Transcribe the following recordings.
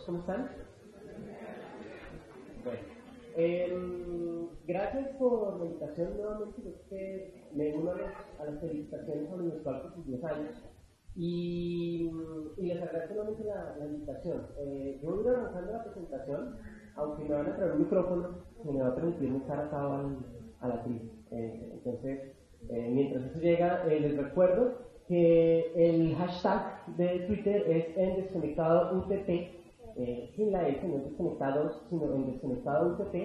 ¿cómo están? Bueno, gracias por la invitación nuevamente. Yo que me uno a las felicitaciones sobre nuestro alto sus 10 años y les agradezco nuevamente la invitación. Yo voy a ir avanzando la presentación, aunque me van a traer un micrófono que me va a permitir estar atado a la tril. Entonces, mientras eso llega, les recuerdo que el hashtag de Twitter es en desconectado UTP, sin la S, no es desconectados, sino en desconectado UTP,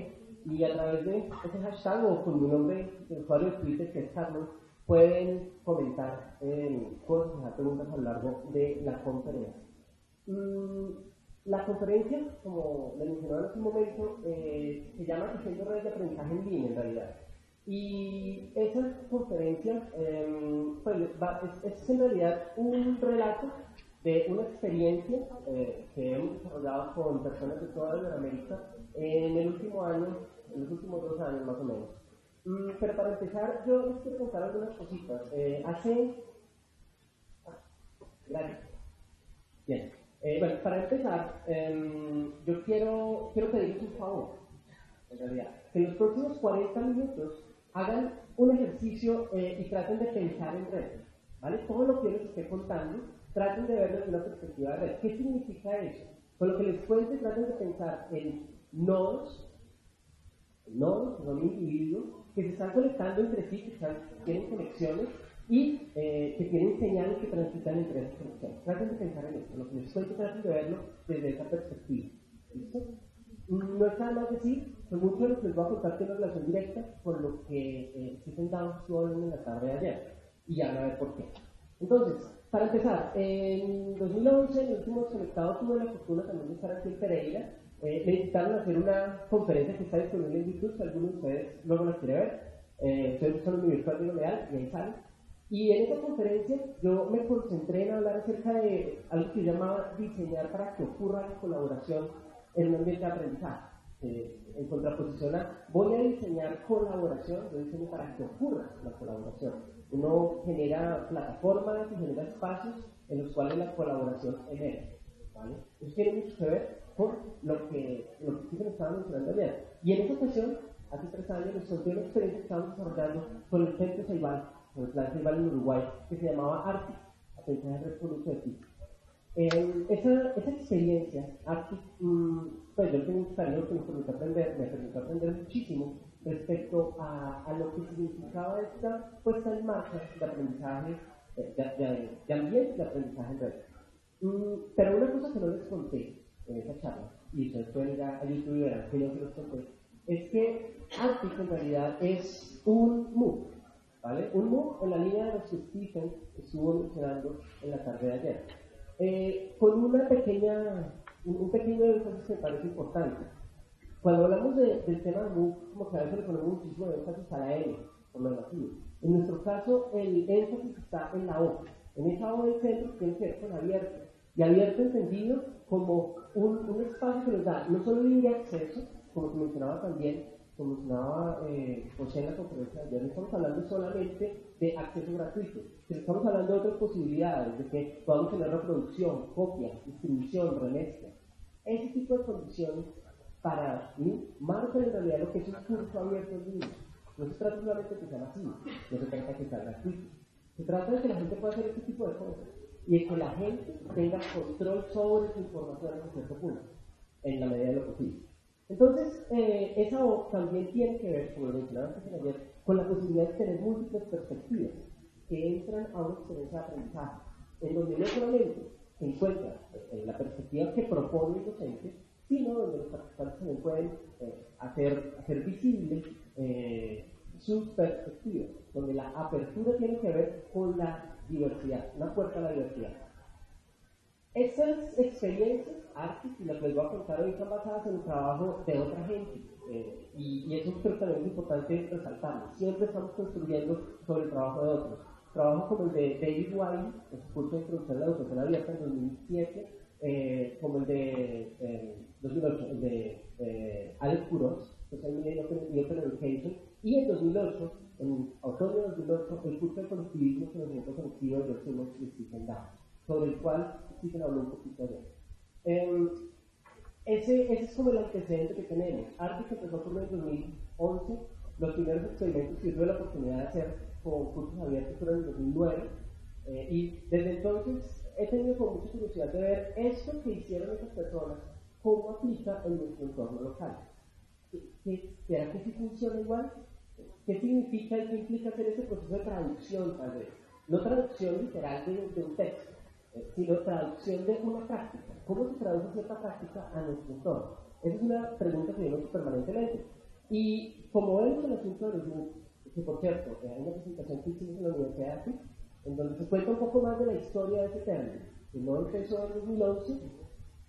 y a través de ese hashtag o con mi nombre de usuario de Twitter, que es Carlos, pueden comentar cosas, hacer preguntas a lo largo de la conferencia. La conferencia, como le mencionaba hace un momento, se llama Tejiendo Redes de Aprendizaje en Línea, en realidad. Y esa conferencia pues, es en realidad un relato de una experiencia que hemos desarrollado con personas de toda Latinoamérica en el último año, en los últimos 2 años más o menos. Pero para empezar, yo les quiero contar algunas cositas. Bien. Bueno, para empezar, yo quiero pedirles un favor, en realidad. Que en los próximos 40 minutos hagan un ejercicio y traten de pensar en red, ¿vale? Todo lo que yo les esté contando, traten de verlo desde una perspectiva de red. ¿Qué significa eso? Con lo que les cuente, traten de pensar en nodos, que son individuos, que se están conectando entre sí, que tienen conexiones y que tienen señales que transitan entre esas conexiones. Traten de pensar en eso. Lo que les cuente, traten de verlo desde esa perspectiva. ¿Listo? No está más decir que mucho de lo que les voy a contar tiene una relación directa con lo que Stephen Downes en la tarde de ayer. Y ya van a ver por qué. Entonces, para empezar, en 2011, en el último Desconectado, tuve la fortuna también de estar aquí en Pereira. Me invitaron a hacer una conferencia que está disponible en YouTube, si alguno de ustedes luego la quiere ver. Ustedes buscan mi virtual de Leal y ahí sale. Y en esta conferencia yo me concentré en hablar acerca de algo que yo llamaba diseñar para que ocurra la colaboración en un ambiente de aprendizaje. En contraposición a voy a diseñar colaboración, yo diseño para que ocurra la colaboración. Uno genera plataformas y genera espacios en los cuales la colaboración emerge, ¿vale? Eso tiene mucho que ver con lo que Stephen estaba mencionando ayer. Y en esta ocasión, hace 3 años, les conté una experiencia que estábamos desarrollando con el Centro Ceibal, con el Plan Ceibal en Uruguay, que se llamaba ARTIC, Aprendizaje Responsivo de Ti. Esa experiencia, pues yo tengo un cariño que me permitió aprender muchísimo respecto a lo que significaba esta puesta en marcha de aprendizaje, de ambiente de aprendizaje en red. Pero una cosa que no les conté en esa charla, y ustedes pueden ir a YouTube y verán que yo se los conté, es que Arctic en realidad es un MOOC, ¿vale? Un MOOC en la línea de lo que Stephen estuvo mencionando en la tarde de ayer. Con un pequeño énfasis que me parece importante. Cuando hablamos del tema de MOOC, como que a veces le ponemos muchísimo énfasis a la L, por lo negativo. En nuestro caso, el énfasis está en la O. En esa O del centro tiene que ver con abierto. Y abierto entendido como un espacio que nos da no solo libre acceso, como se mencionaba también, como mencionaba José en la conferencia de ayer, no estamos hablando solamente de acceso gratuito, sino estamos hablando de otras posibilidades, de que podamos tener reproducción, copia, distribución, remezcla. Ese tipo de condiciones para mí marcan en realidad lo que es un curso abierto en línea. No se trata solamente de que sea masivo, no se trata de que sea gratuito. Se trata de que la gente pueda hacer este tipo de cosas y de que la gente tenga control sobre su información hasta cierto punto, en la medida de lo posible. Entonces, esa O también tiene que ver, como lo mencionaba antes ayer, con la posibilidad de tener múltiples perspectivas que entran a una experiencia de aprendizaje, en donde no solamente se encuentra en la perspectiva que propone el docente, sino donde los participantes también pueden hacer visible sus perspectivas, donde la apertura tiene que ver con la diversidad, una puerta a la diversidad. Estas experiencias, Arctic, y las que les voy a contar hoy, están basadas en el trabajo de otra gente, y eso creo que también es importante resaltarlo. Siempre estamos construyendo sobre el trabajo de otros. Trabajos como el de David Wiley, en su curso de introducción a la educación abierta en 2007, como el de 2008, el de Alex Kuros, Social Media y Open Education, y en 2008, en otoño de 2008, el curso de colectivismo, conocimiento colectivo de George Simmons y Stephen Downes, sobre el cual Stephen habló un poquito de él. ese es como el antecedente que tenemos. Arctic empezó a ocurrir en 2011, los primeros experimentos que yo tuve la oportunidad de hacer con cursos abiertos fueron en 2009, y desde entonces he tenido con mucha curiosidad de ver esto que hicieron esas personas, cómo aplica en nuestro entorno local. ¿Será que sí funciona igual? ¿Qué significa y qué implica hacer ese proceso de traducción, tal vez? No traducción literal de un texto, sino traducción de una práctica. ¿Cómo se traduce cierta práctica a nuestro entorno? Esa es una pregunta que yo me hago permanentemente. Y como vemos en el asunto de los MOOC, que por cierto, hay una presentación que hicimos en la Universidad de Arte, en donde se cuenta un poco más de la historia de ese término, que no empezó en 2011,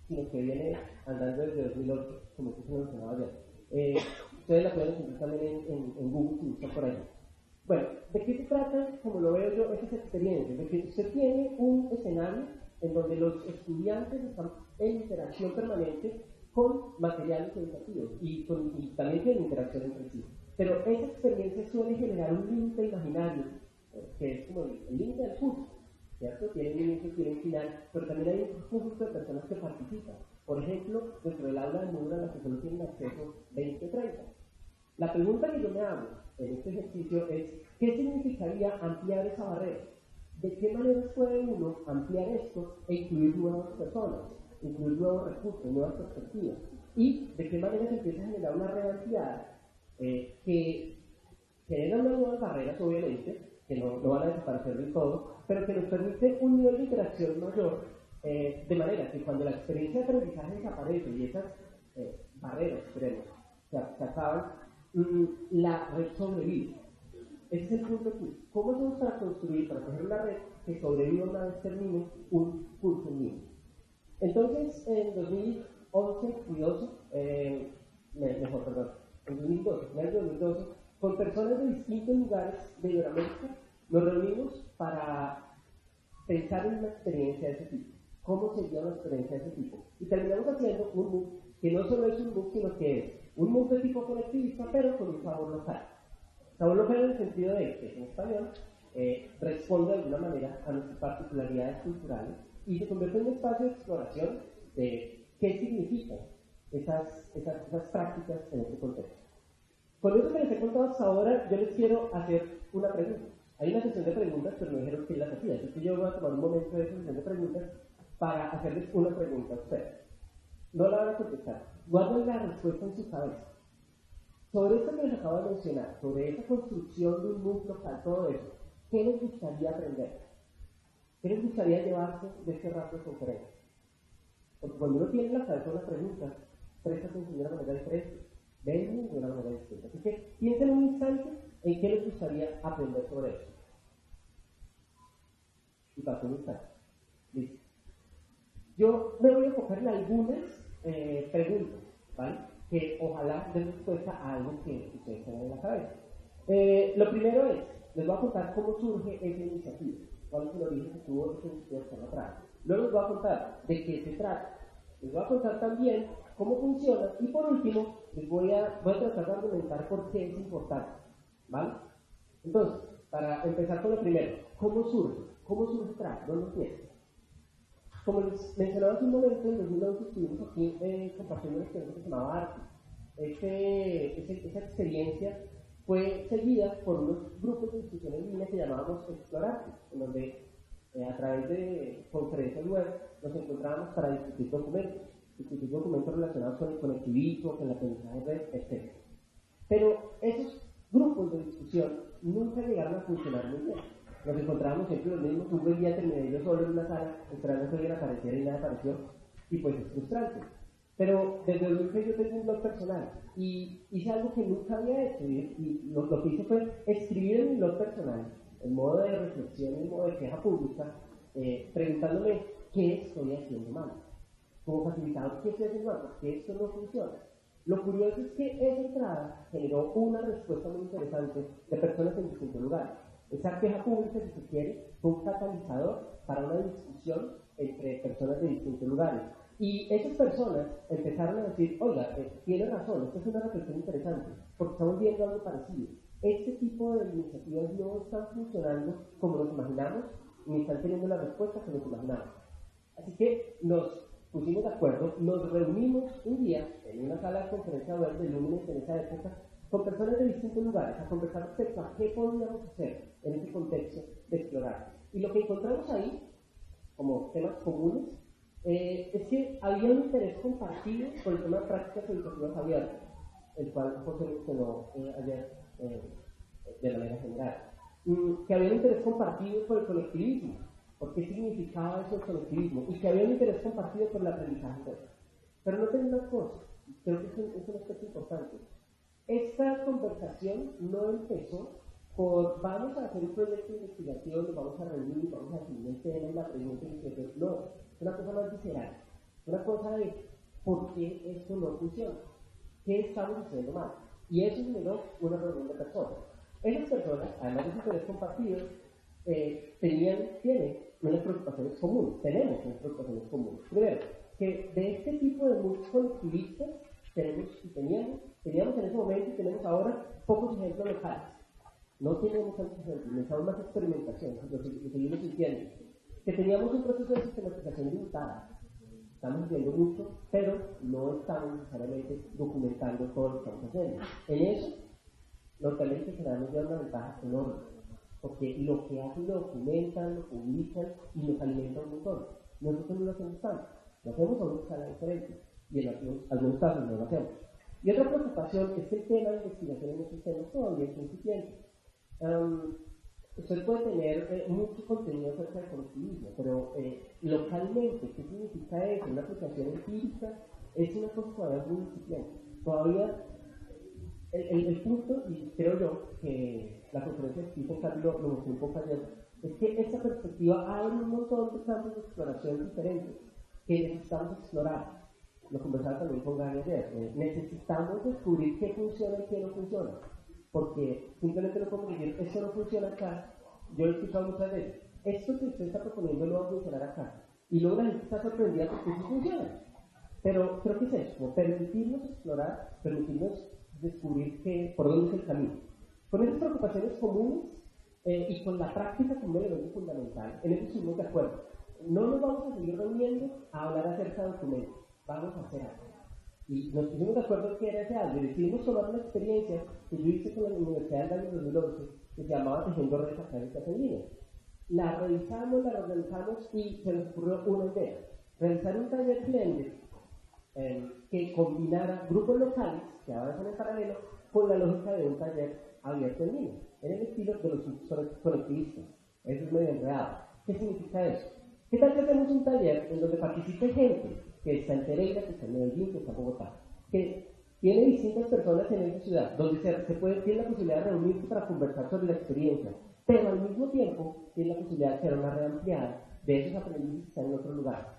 sino que viene andando desde 2008, como que se mencionaba ayer. Ustedes la pueden encontrar también en Google si buscan por ahí. Bueno, ¿de qué se trata, como lo veo yo, esas experiencias? De que usted tiene un escenario en donde los estudiantes están en interacción permanente con materiales educativos y también tienen interacción entre sí. Pero esa experiencia suele generar un límite imaginario, que es como el límite del curso, ¿cierto? Tiene un inicio, tiene un final, pero también hay un conjunto de personas que participan. Por ejemplo, dentro del aula de Moodle a la que solo tienen acceso 20 o 30. La pregunta que yo me hago en este ejercicio es, ¿qué significaría ampliar esa barrera? ¿De qué maneras puede uno ampliar esto e incluir nuevas personas, incluir nuevos recursos, nuevas perspectivas? ¿Y de qué manera se empieza a generar una realidad que genera unas nuevas barreras, obviamente, que no van a desaparecer del todo, pero que nos permite un nivel de interacción mayor, de manera que cuando la experiencia de aprendizaje desaparece y esas barreras, queremos, se acaban, la red sobrevive. Ese es el punto aquí. ¿Cómo hacemos para construir, para coger una red que sobreviva una vez termine un curso en línea? Entonces, en 2011 y 12, en 2012, con personas de distintos lugares de Iberoamérica, nos reunimos para pensar en una experiencia de ese tipo. ¿Cómo sería una experiencia de ese tipo? Y terminamos haciendo un MOOC que no solo es un MOOC, sino que es un MOOC de tipo colectivista, pero con un sabor local. Sabor local en el sentido de que en español responde de alguna manera a nuestras particularidades culturales y se convierte en un espacio de exploración de qué significan esas prácticas en este contexto. Con eso que les he contado hasta ahora, yo les quiero hacer una pregunta. Hay una sesión de preguntas, pero me dijeron que las hacía, así que yo voy a tomar un momento de esa sesión de preguntas para hacerles una pregunta a ustedes. No la van a contestar. Guarden la respuesta en su cabeza. Sobre esto que les acabo de mencionar, sobre esa construcción de un mundo local, todo eso, ¿qué les gustaría aprender? ¿Qué les gustaría llevarse de este rato de conferencia? Porque cuando uno tiene en la cabeza una pregunta, presta atención de una manera diferente, ven de una manera distinta. Así que piensen un instante en qué les gustaría aprender sobre eso. Y paso un instante. Listo. Yo me voy a enfocar en algunas preguntas, ¿vale? Que ojalá den respuesta a algo que ustedes tengan en la cabeza. Lo primero es, les voy a contar cómo surge esa iniciativa, cuál es el origen que tuvo esa iniciativa atrás. Luego les voy a contar de qué se trata. Les voy a contar también cómo funciona y por último les voy a tratar de argumentar por qué es importante, ¿vale? Entonces, para empezar con lo primero, ¿cómo surge? ¿Cómo surge TRAC? ¿Dónde empieza? Como les mencionaba hace un momento, en 2011 estuvimos aquí compartiendo una experiencia que se llamaba Arte. Esa experiencia fue seguida por unos grupos de discusión en línea que llamábamos Explorarte, en donde a través de conferencias web nos encontrábamos para discutir documentos relacionados con el conectivismo, con la aprendizaje red, etc. Pero esos grupos de discusión nunca llegaron a funcionar muy bien. Nos encontrábamos siempre los mismos, un buen día terminé yo solo en una sala, esperando que alguien apareciera y nada apareció, y pues es frustrante. Pero desde el que yo tengo un blog personal y hice algo que nunca había hecho, y lo que hice fue escribir en mi blog personal, en modo de reflexión, en modo de queja pública, preguntándome qué estoy haciendo mal. Como facilitador, ¿qué estoy haciendo mal? Porque esto no funciona. Lo curioso es que esa entrada generó una respuesta muy interesante de personas en distintos lugares. Esa queja pública, si se quiere, fue un catalizador para una discusión entre personas de distintos lugares. Y esas personas empezaron a decir, oiga, tiene razón, esta es una reflexión interesante, porque estamos viendo algo parecido. Este tipo de iniciativas no están funcionando como nos imaginamos, ni están teniendo la respuesta que nos imaginamos. Así que nos pusimos de acuerdo, nos reunimos un día en una sala de conferencia web de Luminance en esa época, con personas de distintos lugares, a conversar respecto a qué podíamos hacer en ese contexto de explorar. Y lo que encontramos ahí, como temas comunes, es que había un interés compartido por el tema de prácticas educativas abiertas, el cual José mencionó ayer de manera general. Que había un interés compartido por el colectivismo, por qué significaba eso el colectivismo, y que había un interés compartido por el aprendizaje. Pero no tengo una cosa, creo que es un aspecto importante. Esta conversación no empezó por vamos a hacer un proyecto de investigación, nos vamos a reunir, vamos a definir el tema y la pregunta y etc. No, es una cosa más visceral, una cosa de por qué esto no funciona, qué estamos haciendo mal. Y eso generó una reunión de personas. Esas personas, además de sus intereses compartidos, tienen unas preocupaciones comunes, tenemos unas preocupaciones comunes. Primero, que de este tipo de muchos colectivistas teníamos en ese momento y tenemos ahora pocos ejemplos locales. No tenemos tantos ejemplos, necesitamos más experimentación, lo seguimos sintiendo. Que teníamos un proceso de sistematización limitada. Estamos viendo mucho, pero no estamos necesariamente documentando todo lo que estamos haciendo. En eso, localmente generalmente da una ventaja enorme, porque lo que hacen lo documentan, lo publican y nos alimentan un montón. Nosotros no lo hacemos tanto, lo hacemos a una escala diferente y en algunos casos no lo hacemos. Y otra preocupación es que el tema de investigación en estos temas todavía es incipiente. Usted puede tener mucho contenido acerca del colectivismo, pero localmente, ¿qué significa eso? Una aplicación empírica es una cosa todavía muy incipiente. Todavía el punto, y creo yo que la conferencia de Stephen Covey lo mostró un poco ayer, es que esta perspectiva abre un montón de campos de exploración diferentes que necesitamos explorar. Lo conversaba también con Gary ayer. Necesitamos descubrir qué funciona y qué no funciona. Porque simplemente no podemos decir, esto no funciona acá. Yo lo he escuchado muchas veces. Esto que usted está proponiendo no va a funcionar acá. Y luego la gente está sorprendida porque sí funciona. Pero creo que es eso, como permitirnos explorar, permitirnos descubrir por dónde es el camino. Con estas preocupaciones comunes y con la práctica como un elemento fundamental, en eso estuvimos de acuerdo. No nos vamos a seguir reuniendo a hablar acerca de documentos, vamos a hacer algo. Y nos pusimos de acuerdo en qué era ese algo y decidimos tomar una experiencia que yo hice con la Universidad del año 2011 que se llamaba Tejiendo Redes Académicas en Línea. La revisamos, la organizamos y se nos ocurrió una idea: realizar un taller blended que combinara grupos locales que avanzan en paralelo con la lógica de un taller abierto en línea, en el estilo de los colectivistas. Eso es medio enredado. ¿Qué significa eso? ¿Qué tal que hacemos un taller en donde participe gente que está en Pereira, que está en Medellín, que está en Bogotá, que tiene distintas personas en esa ciudad, donde tiene la posibilidad de reunirse para conversar sobre la experiencia, pero al mismo tiempo tiene la posibilidad de hacer una red ampliada de esos aprendices que están en otro lugar?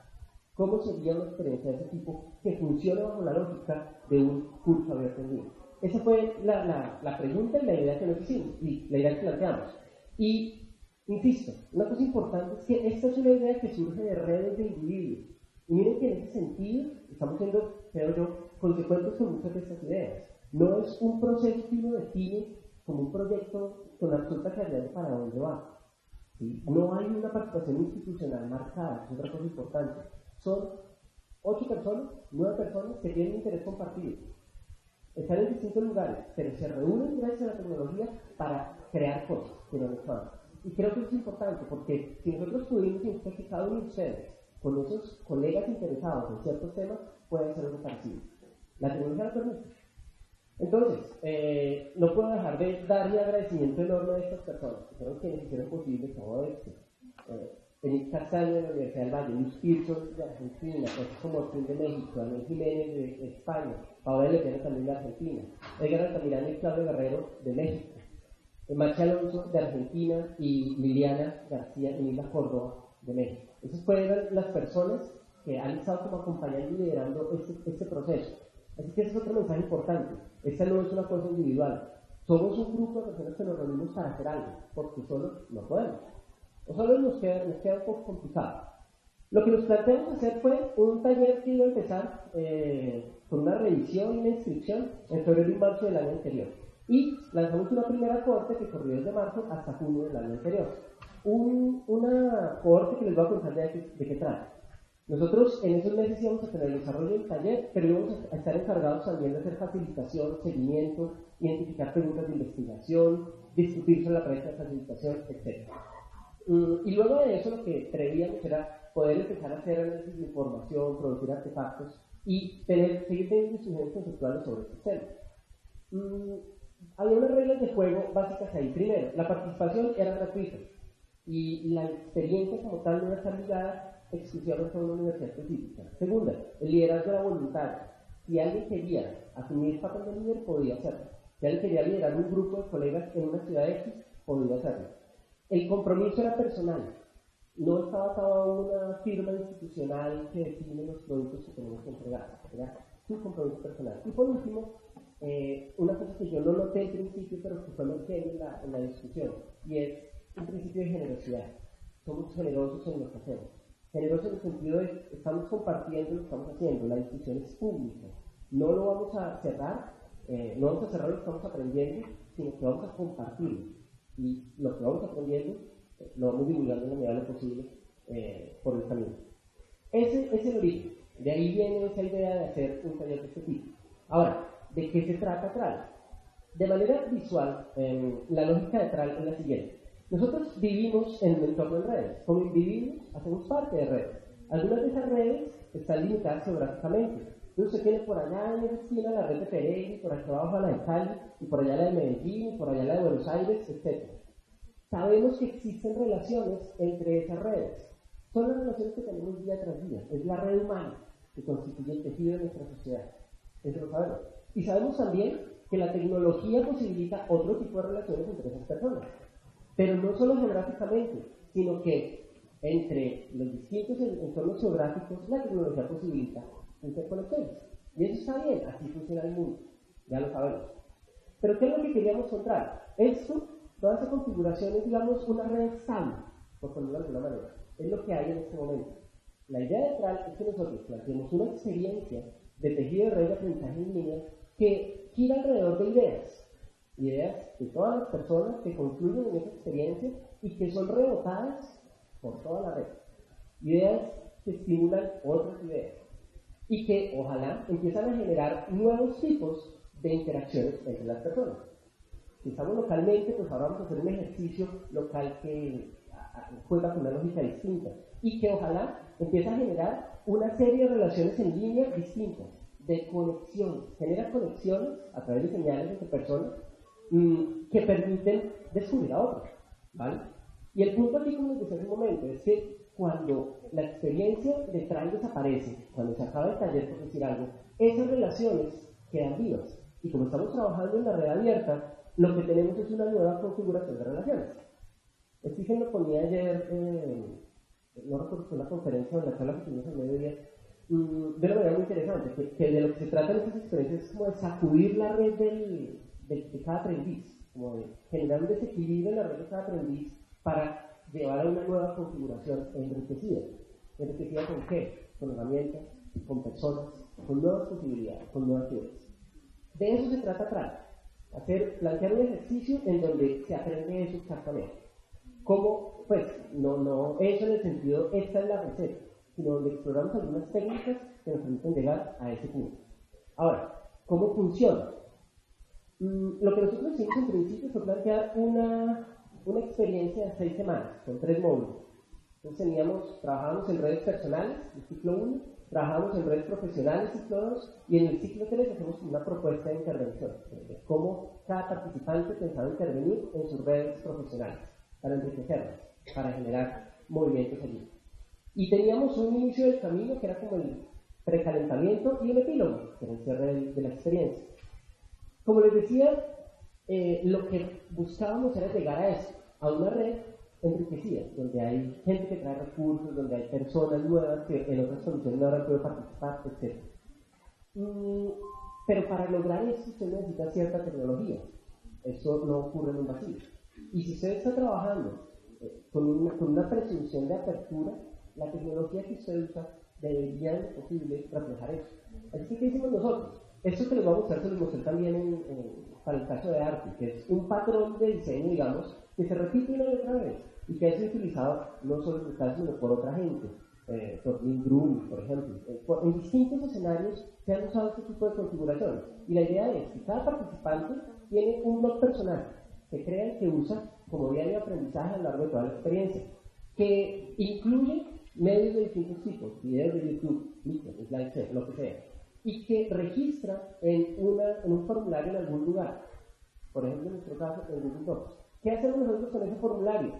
¿Cómo sería una experiencia de ese tipo que funcione bajo la lógica de un curso abierto en línea? Esa fue la pregunta y la idea que nos hicimos, y la idea que planteamos. Y, insisto, una cosa importante es que esta es una idea que surge de redes de individuos. Y miren que en ese sentido estamos siendo, creo yo, consecuentes con muchas de estas ideas. No es un proceso que uno define como un proyecto con absoluta claridad de para dónde va. ¿Sí? No hay una participación institucional marcada, es otra cosa importante. Son 8 personas, 9 personas que tienen un interés compartido. Están en distintos lugares, pero se reúnen gracias a la tecnología para crear cosas que no les van. Y creo que eso es importante, porque si nosotros pudimos identificar que cada uno de ustedes, con esos colegas interesados en ciertos temas, puede ser algo parecido. La tecnología lo permite. Entonces, no puedo dejar de dar mi agradecimiento enorme a estas personas, que fueron quienes hicieron posible todo esto. Denis Castaño de la Universidad del Valle, Luis Pearson de Argentina, Francisco Morfín de México, Daniel Jiménez de España, Paola Lepiano también de Argentina, Edgar Altamirano y Claudio Guerrero de México, Machi Alonso de Argentina y Liliana García y Mila Córdoba de México. Esas fueron las personas que han estado como acompañando y liderando este proceso. Así que ese es otro mensaje importante. Esta no es una cosa individual. Somos un grupo de personas que nos reunimos para hacer algo, porque solo no podemos. O solo nos queda un poco complicado. Lo que nos planteamos hacer fue un taller que iba a empezar con una revisión y una inscripción en febrero y marzo del año anterior. Y lanzamos una primera cohorte que corrió desde marzo hasta junio del año anterior. Una cohorte que les voy a contar de qué trata. Nosotros en esos meses íbamos a tener el desarrollo del taller, pero íbamos a estar encargados también de hacer facilitación, seguimiento, identificar preguntas de investigación, discutir sobre la práctica de facilitación, etc. Y luego de eso lo que prevíamos era poder empezar a hacer análisis de información, producir artefactos y seguir teniendo discusiones conceptuales sobre estos temas. Había unas reglas de juego básicas ahí. Primero, la participación era gratuita y la experiencia como tal no iba a estar ligada exclusivamente a una universidad específica. Segunda, el liderazgo era voluntario. Si alguien quería asumir el papel de líder, podía hacerlo. Si alguien quería liderar un grupo de colegas en una ciudad X, podía hacerlo. El compromiso era personal. No estaba atado a una firma institucional que define los productos que tenemos que entregar. Era su compromiso personal. Y por último, una cosa que yo no noté al principio, pero que fue emergente en la discusión, y es un principio de generosidad. Somos generosos en lo que hacemos. Generosos en el sentido de que estamos compartiendo lo que estamos haciendo, la discusión es pública. No lo vamos a cerrar, no vamos a cerrar lo que estamos aprendiendo, sino que vamos a compartirlo. Y lo que vamos aprendiendo lo vamos divulgando en la medida de lo posible por el camino. Ese es el origen. De ahí viene esa idea de hacer un taller de este tipo. Ahora, ¿de qué se trata TRAL? De manera visual, la lógica de TRAL es la siguiente. Nosotros vivimos en un entorno de redes. Como individuos, hacemos parte de redes. Algunas de esas redes están limitadas geográficamente. Entonces usted tiene por allá en esa esquina la red de Pereira, y por aquí abajo la de Cali, y por allá la de Medellín, y por allá la de Buenos Aires, etc. Sabemos que existen relaciones entre esas redes. Son las relaciones que tenemos día tras día. Es la red humana que constituye el tejido de nuestra sociedad. Eso lo sabemos. Y sabemos también que la tecnología posibilita otro tipo de relaciones entre esas personas. Pero no solo geográficamente, sino que entre los distintos entornos geográficos la tecnología posibilita interconexiones. Y eso está bien, así funciona el mundo, ya lo sabemos. Pero ¿qué es lo que queríamos encontrar? Esto, toda esa configuración es, digamos, una red estable, por ponerlo de alguna manera. Es lo que hay en este momento. La idea detrás es que nosotros planteemos una experiencia de tejido de red de aprendizaje en línea que gira alrededor de ideas de todas las personas que confluyen en esa experiencia y que son rebotadas por toda la red. Ideas que estimulan otras ideas y que ojalá empiezan a generar nuevos tipos de interacciones entre las personas. Si estamos localmente, pues ahora vamos a hacer un ejercicio local que juega con una lógica distinta y que ojalá empiece a generar una serie de relaciones en línea distintas, de conexiones, genera conexiones a través de señales entre personas que permiten descubrir a otros, ¿vale? Y el punto aquí, como les decía hace un momento, es que cuando la experiencia de TRAL desaparece, cuando se acaba el taller, por decir algo, esas relaciones quedan vivas. Y como estamos trabajando en la red abierta, lo que tenemos es una nueva configuración de relaciones. Stephen lo ponía ayer, no recuerdo si fue una conferencia o en la charla que tuvimos al mediodía, de una manera muy interesante, que de lo que se trata en estas experiencias es como de sacudir la red de cada aprendiz, como de generar un desequilibrio en la red de cada aprendiz para llevar a una nueva configuración enriquecida. ¿Enriquecida con qué? Con herramientas, con personas, con nuevas posibilidades, con nuevas ideas. De eso se trata TRAL. Plantear un ejercicio en donde se aprende eso exactamente. ¿Cómo? Pues, no eso en el sentido, esta es la receta, sino donde exploramos algunas técnicas que nos permiten llegar a ese punto. Ahora, ¿cómo funciona? Lo que nosotros hicimos en principio fue plantear una experiencia de 6 semanas, con 3 módulos. Entonces trabajábamos en redes personales, el ciclo 1, trabajábamos en redes profesionales, ciclo 2, y en el ciclo 3 hacemos una propuesta de intervención, de cómo cada participante pensaba intervenir en sus redes profesionales, para enriquecerlas, para generar movimientos allí. Y teníamos un inicio del camino que era como el precalentamiento y el epílogo, que era el cierre de la experiencia. Como les decía, lo que buscábamos era llegar a eso, a una red enriquecida, donde hay gente que trae recursos, donde hay personas nuevas que en otras condiciones no habrán podido participar, etc. Pero para lograr eso usted necesita cierta tecnología. Eso no ocurre en un vacío. Y si usted está trabajando con una presunción de apertura, la tecnología que usted usa debería, en lo posible, reflejar eso. Así que, ¿qué hicimos nosotros? Esto que les voy a mostrar se los mostré también para el caso de arte, que es un patrón de diseño, digamos, que se repite una y otra vez y que es utilizado no solo en el caso, sino por otra gente. Torlin Groom, por ejemplo. En distintos escenarios se han usado este tipo de configuraciones. Y la idea es que cada participante tiene un blog personal que crea y que usa como diario de aprendizaje a lo largo de toda la experiencia, que incluye medios de distintos tipos, videos de YouTube, slideshow, lo que sea, y que registra en un formulario en algún lugar, por ejemplo en nuestro caso en Google Docs. ¿Qué hacemos nosotros con ese formulario?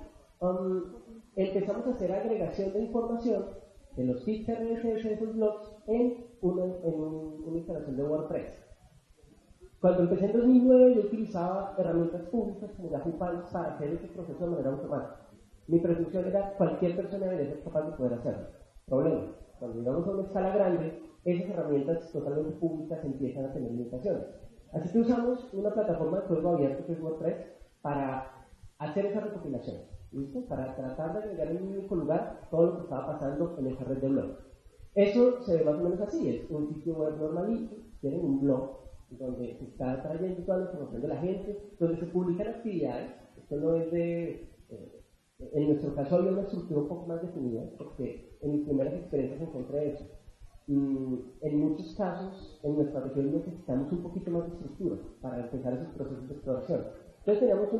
Empezamos a hacer agregación de información de los feeds RSS de esos blogs en una instalación de WordPress. Cuando empecé en 2009 yo utilizaba herramientas públicas como Yahoo Files para hacer ese proceso de manera automática. Mi presunción era cualquier persona debería ser capaz de poder hacerlo. Problema, cuando llegamos a una escala grande, esas herramientas totalmente públicas empiezan a tener limitaciones. Así que usamos una plataforma de código abierto que es WordPress para hacer esa recopilación, ¿listo? Para tratar de agregar en un único lugar todo lo que estaba pasando en esa red de blogs. Eso se ve más o menos así, es un sitio web normalito, tienen un blog donde se está trayendo toda la información de la gente, donde se publican actividades. Esto no es de... en nuestro caso había una estructura un poco más definida, porque en mis primeras experiencias encontré eso. En muchos casos, en nuestra región necesitamos un poquito más de estructura para empezar esos procesos de exploración. Entonces teníamos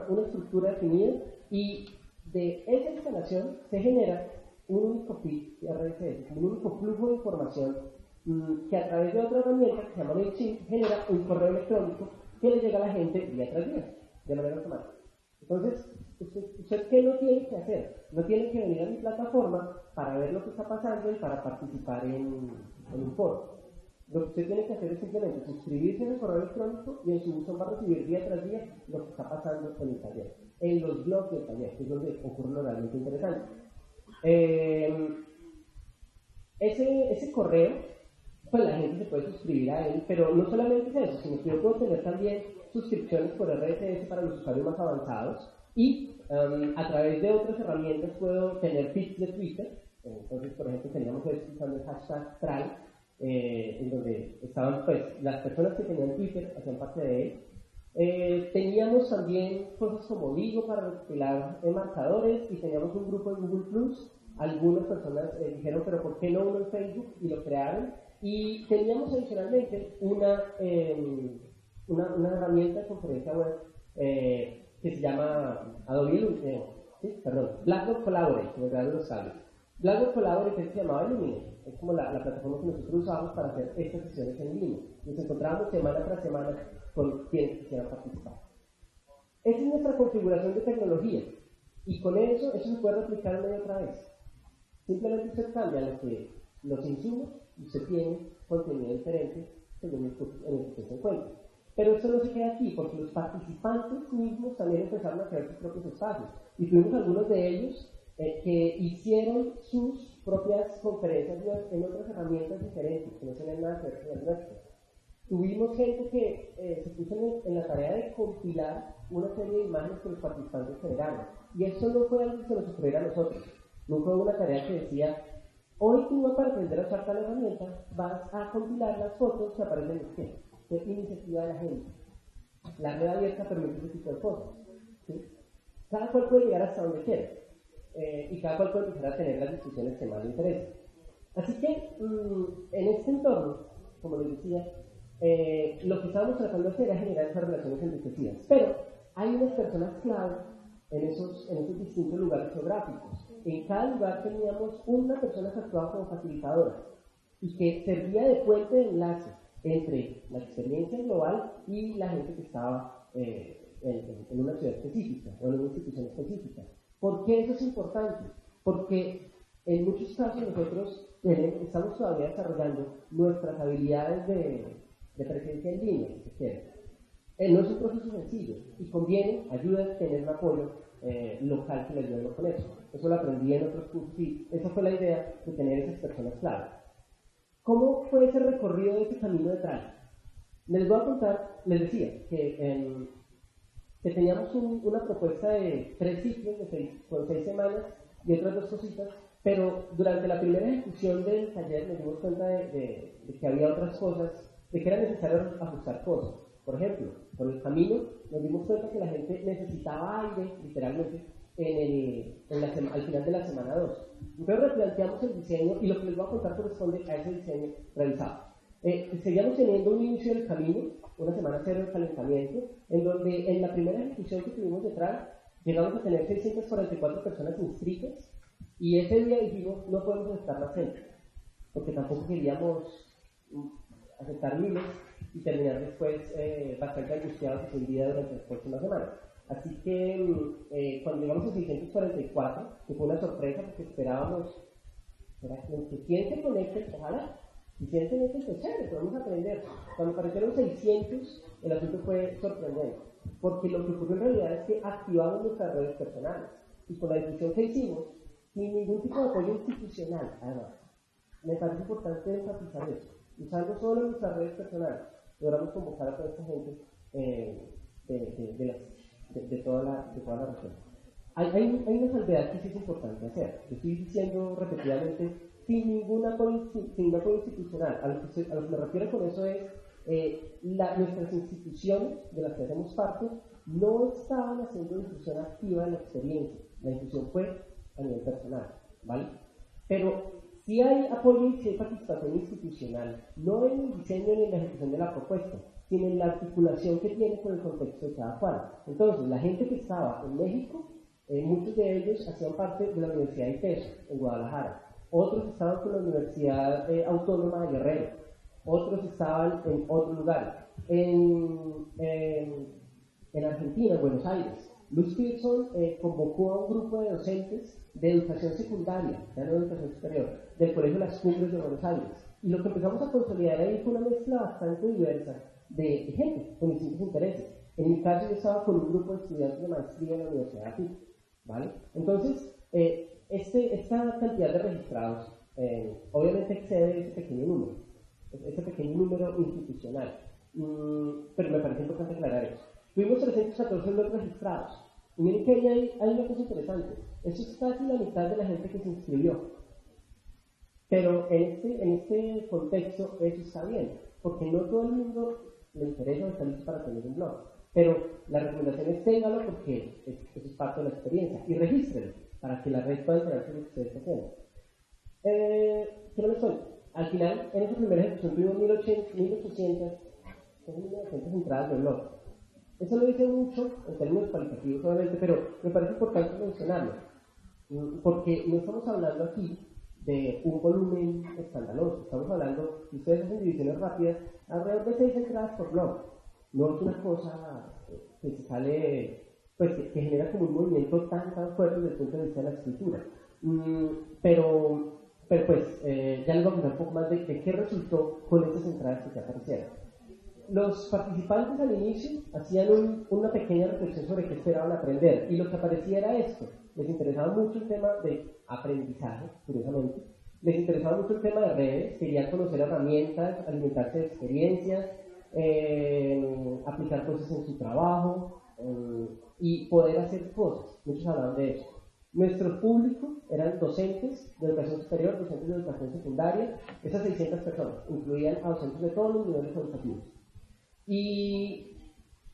una estructura definida y de esa instalación se genera un único feed RSS, un único flujo de información que a través de otra herramienta que se llama MailChimp genera un correo electrónico que le llega a la gente día tras día, de manera automática. Entonces, ¿usted qué no tiene que hacer? No tiene que venir a mi plataforma para ver lo que está pasando y para participar en un foro. Lo que usted tiene que hacer es simplemente suscribirse en el correo electrónico y en su buzón va a recibir día tras día lo que está pasando en el taller, en los blogs del taller, que es donde ocurre lo realmente interesante. Ese correo, pues la gente se puede suscribir a él, pero no solamente es eso, sino que yo puedo tener también suscripciones por RSS para los usuarios más avanzados y a través de otras herramientas puedo tener feeds de Twitter. Entonces, por ejemplo, teníamos esto usando el hashtag Try, en donde estaban pues las personas que tenían Twitter hacían parte de él. Teníamos también cosas como Digo para recopilar marcadores y teníamos un grupo en Google Plus. Algunas personas dijeron, pero ¿por qué no uno en Facebook? Y lo crearon. Y teníamos adicionalmente una herramienta de conferencia web que se llama Blackboard Collaborate, como crearon los sabios. Blackboard Collaborate se llamaba Illumine, es como la plataforma que nosotros usamos para hacer estas sesiones en línea. Nos encontramos semana tras semana con quienes quisieran participar. Esa es nuestra configuración de tecnología y con eso se puede replicar una y otra vez. Simplemente usted cambia los insumos y usted tiene contenido diferente según el que se encuentra. Pero eso no se queda aquí, porque los participantes mismos también empezaron a crear sus propios espacios. Y tuvimos algunos de ellos que hicieron sus propias conferencias en otras herramientas diferentes, que no tenían nada que ver con el resto. Tuvimos gente que se puso en la tarea de compilar una serie de imágenes que los participantes generaron. Y eso no fue algo que se nos ocurriera a nosotros. No fue una tarea que decía, hoy tú para aprender a usar tal herramienta vas a compilar las fotos que aparecen en el sitio. Es iniciativa de la gente. La red abierta permite ese tipo de cosas. ¿Sí? Cada cual puede llegar hasta donde quiera. Y cada cual puede empezar a tener las discusiones que más le interesen. Así que, en este entorno, como les decía, lo que estábamos tratando de hacer era generar esas relaciones enriquecidas. Pero hay unas personas clave en esos distintos lugares geográficos. En cada lugar teníamos una persona que actuaba como facilitadora y que servía de puente de enlace entre la experiencia global y la gente que estaba en una ciudad específica o en una institución específica. ¿Por qué eso es importante? Porque en muchos casos nosotros estamos todavía desarrollando nuestras habilidades de presencia en línea, si se quiere. No es un proceso sencillo y conviene, ayuda a tener un apoyo local que le ayude con eso. Eso lo aprendí en otros cursos y esa fue la idea de tener esas personas clave. ¿Cómo fue ese recorrido de ese camino de Try? Les voy a contar, les decía que teníamos una propuesta de 3 ciclos con 6 semanas y otras 2 cositas, pero durante la primera ejecución del taller nos dimos cuenta de que había otras cosas, de que era necesario ajustar cosas. Por ejemplo, Con el camino nos dimos cuenta que la gente necesitaba aire, literalmente, al final de la semana 2. Entonces replanteamos el diseño y lo que les voy a contar corresponde a ese diseño realizado. Seguíamos teniendo un inicio del camino, una semana 0 de calentamiento, en donde en la primera ejecución que tuvimos detrás llegamos a tener 644 personas inscritas y ese día dijimos no podemos aceptar más gente, porque tampoco queríamos aceptar miles y terminar después bastante angustiados y sin vida durante las próximas semanas. Así que cuando llegamos a 644, que fue una sorpresa porque esperábamos que 100 se conecten, ojalá, y 100 se conecten, pues chévere, podemos aprender. Cuando aparecieron 600, el asunto fue sorprendente, porque lo que ocurrió en realidad es que activamos nuestras redes personales y con la difusión que hicimos, sin ningún tipo de apoyo institucional, además. Me parece importante enfatizar eso. Usando solo nuestras redes personales, logramos convocar a toda esta gente de toda la región. Hay una salvedad que sí es importante hacer. Estoy diciendo repetidamente, sin ningún apoyo institucional. A lo que me refiero con eso es, nuestras instituciones de las que hacemos parte no estaban haciendo difusión activa de la experiencia. La difusión fue a nivel personal, ¿vale? Pero si hay apoyo y si hay participación institucional, no en el diseño ni en la ejecución de la propuesta, sino en la articulación que tiene con el contexto de cada cual. Entonces, la gente que estaba en México, muchos de ellos hacían parte de la Universidad de ITESO, en Guadalajara. Otros estaban con la Universidad Autónoma de Guerrero. Otros estaban en otros lugares. En Argentina, en Buenos Aires, Luis Pearson convocó a un grupo de docentes de educación secundaria, ya no de educación superior, del Colegio Las Cumbres de Buenos Aires. Y lo que empezamos a consolidar ahí fue una mezcla bastante diversa de gente con distintos intereses. En mi caso, yo estaba con un grupo de estudiantes de maestría en la Universidad de Apico, ¿vale? Entonces, esta cantidad de registrados obviamente excede ese pequeño número institucional. Pero me parece importante aclarar eso. Tuvimos 314 no registrados. Y miren que hay una cosa interesante. Eso es casi la mitad de la gente que se inscribió. Pero en este contexto eso está bien, porque no todo el mundo le interesa o está listo para tener un blog. Pero la recomendación es téngalo porque eso es parte de la experiencia. Y regístrelo para que la red pueda enterarse de lo que ustedes están haciendo. ¿Qué no les cuento? Al final, en esa primera ejecución tuvimos 1800 entradas de blog. Eso lo dice mucho en términos cualitativos, obviamente, pero me parece importante mencionarlo, porque no estamos hablando aquí de un volumen escandaloso, estamos hablando, si ustedes hacen divisiones rápidas, alrededor de 6 entradas por blog. No es una cosa que se sale, pues que genera como un movimiento tan fuerte desde el punto de vista de la escritura. Pero pues, ya les voy a contar un poco más de qué resultó con estas entradas que ya aparecieron. Los participantes al inicio hacían una pequeña reflexión sobre qué esperaban aprender, y lo que aparecía era esto. Les interesaba mucho el tema de aprendizaje, curiosamente. Les interesaba mucho el tema de redes, querían conocer herramientas, alimentarse de experiencias, aplicar cosas en su trabajo y poder hacer cosas. Muchos hablaban de eso. Nuestro público eran docentes de educación superior, docentes de educación secundaria. Esas 600 personas incluían a docentes de todos los niveles educativos. Y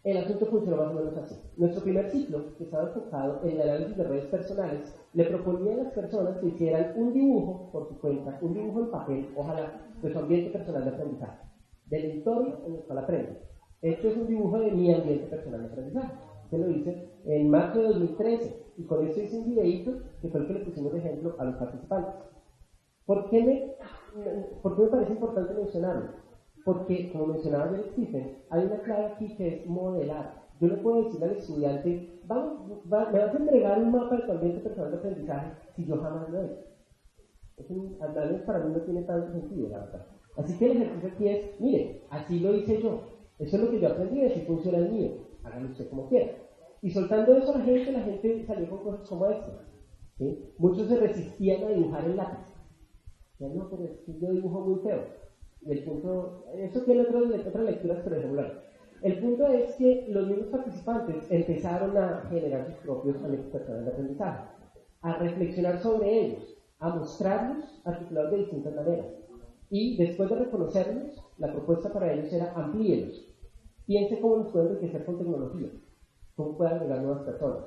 el asunto funcionó más o menos así. Nuestro primer ciclo, que estaba enfocado en el análisis de redes personales, le proponía a las personas que hicieran un dibujo por su cuenta, un dibujo en papel, ojalá, de su ambiente personal de aprendizaje, del entorno en el cual aprenden. Esto es un dibujo de mi ambiente personal de aprendizaje. Se lo hice en marzo de 2013, y con esto hice un videíto que fue el que le pusimos de ejemplo a los participantes. ¿Por qué me parece importante mencionarlo? Porque, como mencionaba John Stephen, hay una clave aquí que es modelar. Yo le puedo decir al estudiante, me vas a entregar un mapa de tu ambiente personal de aprendizaje si yo jamás lo he hecho. Al menos para mí no tiene tanto sentido, la verdad. Así que el ejercicio aquí es, mire, así lo hice yo. Eso es lo que yo aprendí, así funciona el mío. Hágalo usted como quiera. Y soltando eso a la gente salió con cosas como esta. ¿Sí? Muchos se resistían a dibujar en lápiz. Ya no, pero es que yo dibujo muy feo. Y el punto, eso tiene otras lecturas, pero ejemplar. El punto es que los mismos participantes empezaron a generar sus propios ambientes personales de aprendizaje, a reflexionar sobre ellos, a mostrarlos articulados de distintas maneras. Y después de reconocerlos, la propuesta para ellos era amplíelos. Piense cómo nos puede enriquecer con tecnología, cómo puede agregar nuevas personas.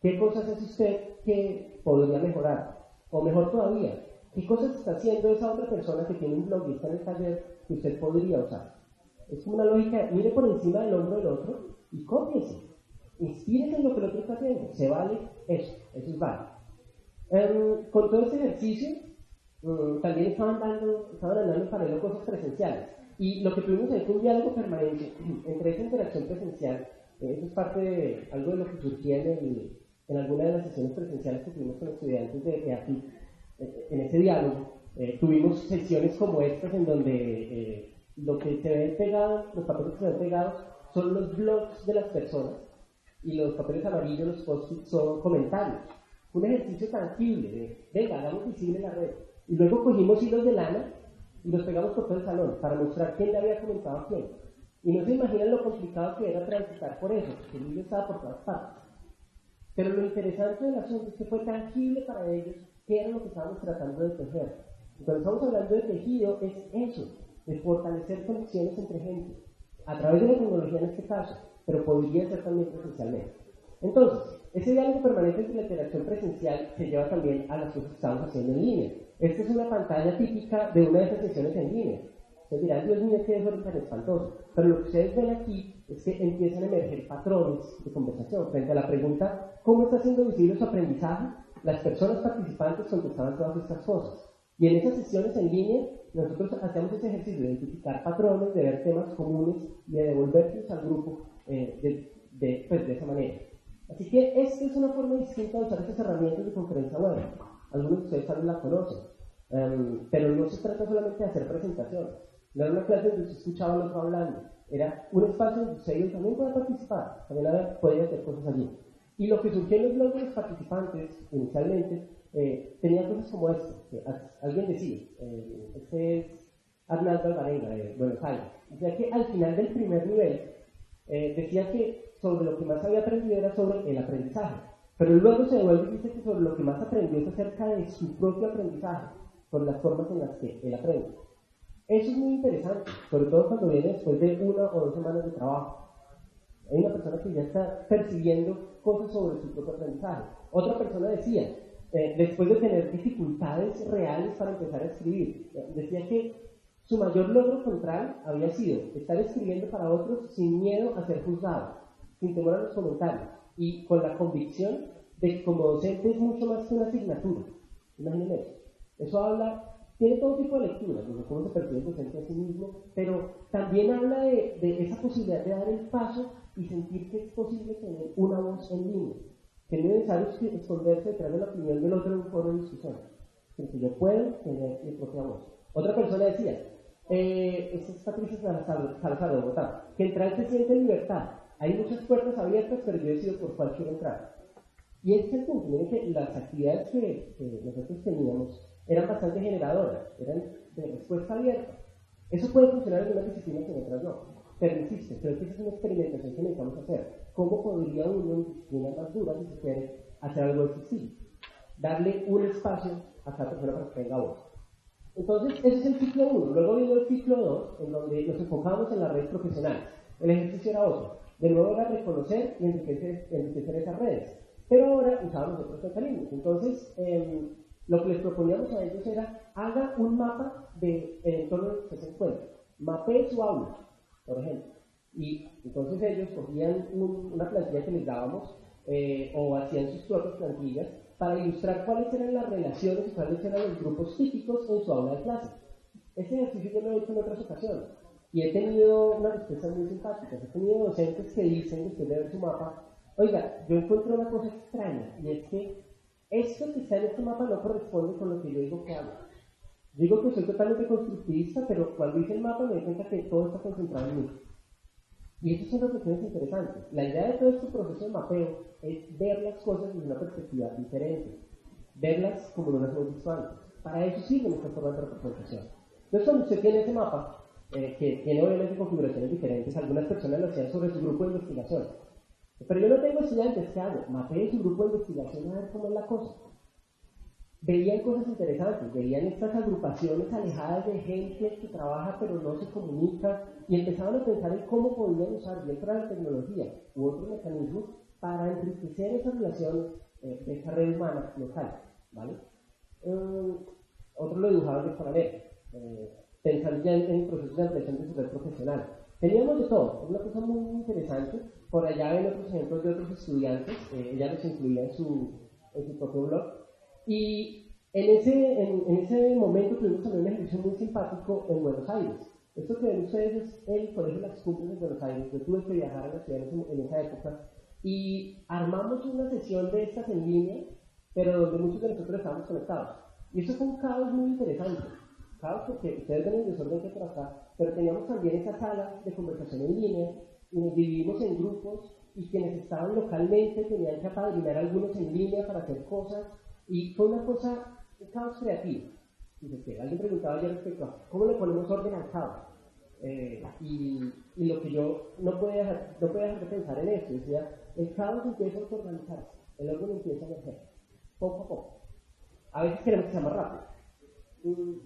¿Qué cosas hace usted que podría mejorar? O mejor todavía, ¿qué cosas está haciendo esa otra persona que tiene un blog y está en el taller que usted podría usar? Es como una lógica, mire por encima del hombro del otro y cópiese. Inspírese en lo que el otro está haciendo. Se vale eso es válido. Con todo este ejercicio, también estaban andando en paralelo cosas presenciales. Y lo que tuvimos ahí fue un diálogo permanente entre esa interacción presencial. Eso es parte de algo de lo que surgía en alguna de las sesiones presenciales que tuvimos con estudiantes de aquí. En ese diálogo tuvimos sesiones como estas en donde lo que se ve pegado, los papeles que se ven pegados son los blogs de las personas y los papeles amarillos, los post-its, son comentarios. Un ejercicio tangible de, venga, hagamos visible la red. Y luego cogimos hilos de lana y los pegamos por todo el salón para mostrar quién le había comentado a quién. Y no se imaginan lo complicado que era transitar por eso, porque el hilo estaba por todas partes. Pero lo interesante del asunto es que fue tangible para ellos qué era lo que estábamos tratando de tejer. Y cuando estamos hablando de tejido, es eso, de fortalecer conexiones entre gente, a través de la tecnología en este caso, pero podría ser también presencialmente. Entonces, ese diálogo permanente entre la interacción presencial se lleva también a las cosas que estamos haciendo en línea. Esta es una pantalla típica de una de esas sesiones en línea. Ustedes dirán, Dios mío, qué es tan espantoso. Pero lo que ustedes ven aquí es que empiezan a emerger patrones de conversación. Frente a la pregunta, ¿cómo está siendo visible su aprendizaje? Las personas participantes contestaban todas estas cosas. Y en esas sesiones en línea, nosotros hacemos ese ejercicio de identificar patrones, de ver temas comunes y de devolverlos al grupo de esa manera. Así que esta es una forma distinta de usar estas herramientas de conferencia web. Algunos de ustedes también la conocen. Pero no se trata solamente de hacer presentaciones. No era una clase donde se escuchaba al otro hablando. Era un espacio donde ustedes también pueden participar. También podían hacer cosas allí. Y lo que surgió en los blogs de los participantes, inicialmente, tenía cosas como esta. Alguien decía, este es Arnaldo Alvarenga, de Buenos Aires. Decía que al final del primer nivel, decía que sobre lo que más había aprendido era sobre el aprendizaje. Pero luego se devuelve y dice que sobre lo que más aprendió es acerca de su propio aprendizaje, por las formas en las que él aprende. Eso es muy interesante, sobre todo cuando viene después de 1 o 2 semanas de trabajo. Hay una persona que ya está percibiendo cosas sobre su propio aprendizaje. Otra persona decía, después de tener dificultades reales para empezar a escribir, decía que su mayor logro central había sido estar escribiendo para otros sin miedo a ser juzgado, sin temor a los comentarios y con la convicción de que como docente es mucho más que una asignatura. Imaginen eso. Eso tiene todo tipo de lecturas, desde cómo se percibe el docente a sí mismo, pero también habla de esa posibilidad de dar el paso y sentir que es posible tener una voz en línea, que no es necesario esconderse detrás de la opinión del otro en un foro de discusión, sino que yo puedo tener mi propia voz. Otra persona decía, esta es Patricia Salazar de Bogotá, que entrar se siente en libertad. Hay muchas puertas abiertas, pero yo decido por cuál quiero entrar. Y este es el punto, miren que las actividades que nosotros teníamos eran bastante generadoras, eran de respuesta abierta. Eso puede funcionar en unas disciplinas y en otras no, pero insisto, creo que esa es una experimentación que necesitamos hacer. ¿Cómo podría uno en disciplinas más duras, si se quiere, hacer algo de ese estilo? Darle un espacio a cada persona para que tenga voz. Entonces, ese es el ciclo 1. Luego vino el ciclo 2, en donde nos enfocamos en las redes profesionales. El ejercicio era otro. De nuevo era reconocer y enriquecer esas redes. Pero ahora usábamos otros mecanismos. Entonces, lo que les proponíamos a ellos era, haga un mapa del entorno en el que se encuentra. Mapee su aula, por ejemplo. Y entonces ellos cogían una plantilla que les dábamos, o hacían sus propias plantillas, para ilustrar cuáles eran las relaciones y cuáles eran los grupos típicos en su aula de clase. Este ejercicio yo lo he hecho en otras ocasiones. Y he tenido una respuesta muy simpática. He tenido docentes que dicen, después de ver su mapa, oiga, yo encuentro una cosa extraña, y es que esto que está en este mapa no corresponde con lo que yo digo que hago. Digo que soy totalmente constructivista, pero cuando hice el mapa me di cuenta que todo está concentrado en mí. Y eso son reflexiones interesantes. La idea de todo este proceso de mapeo es ver las cosas desde una perspectiva diferente, verlas como no las hemos visto antes. Para eso sirven estas formas de representación. Entonces, cuando usted tiene ese mapa, que tiene obviamente configuraciones diferentes, algunas personas lo hacían sobre su grupo de investigación. Pero yo no tengo estudiantes, ¿qué hago? Mapee su grupo de investigación a ver cómo es la cosa. veían cosas interesantes, veían estas agrupaciones alejadas de gente que trabaja pero no se comunica y empezaban a pensar en cómo podían usar bien para la tecnología u otros mecanismos para enriquecer esas relaciones de esa red humana local, ¿vale? Otro lo dibujaba de manera, pensando ya en procesos de ampliación de su red profesional. Teníamos de todo, una cosa muy interesante. Por allá ven otros ejemplos de otros estudiantes, ella los incluía en su propio blog. Y en ese momento tuvimos también un ejercicio muy simpático en Buenos Aires. Esto que ven ustedes es el Colegio de las Cumbres de Buenos Aires. Yo tuve que viajar a la ciudad en esa época y armamos una sesión de estas en línea, pero donde muchos de nosotros estábamos conectados. Y eso fue un caos muy interesante. Caos porque ustedes ven el desorden que por acá, pero teníamos también esa sala de conversación en línea y nos dividimos en grupos y quienes estaban localmente tenían que apadrinar a algunos en línea para hacer cosas y fue una cosa, un caos creativo. Fíjate, alguien preguntaba ya respecto a cómo le ponemos orden al caos. Y lo que yo no podía dejar de pensar en esto, decía, el caos empieza a organizarse, el orden empieza a emerger, poco a poco. A veces queremos que sea más rápido.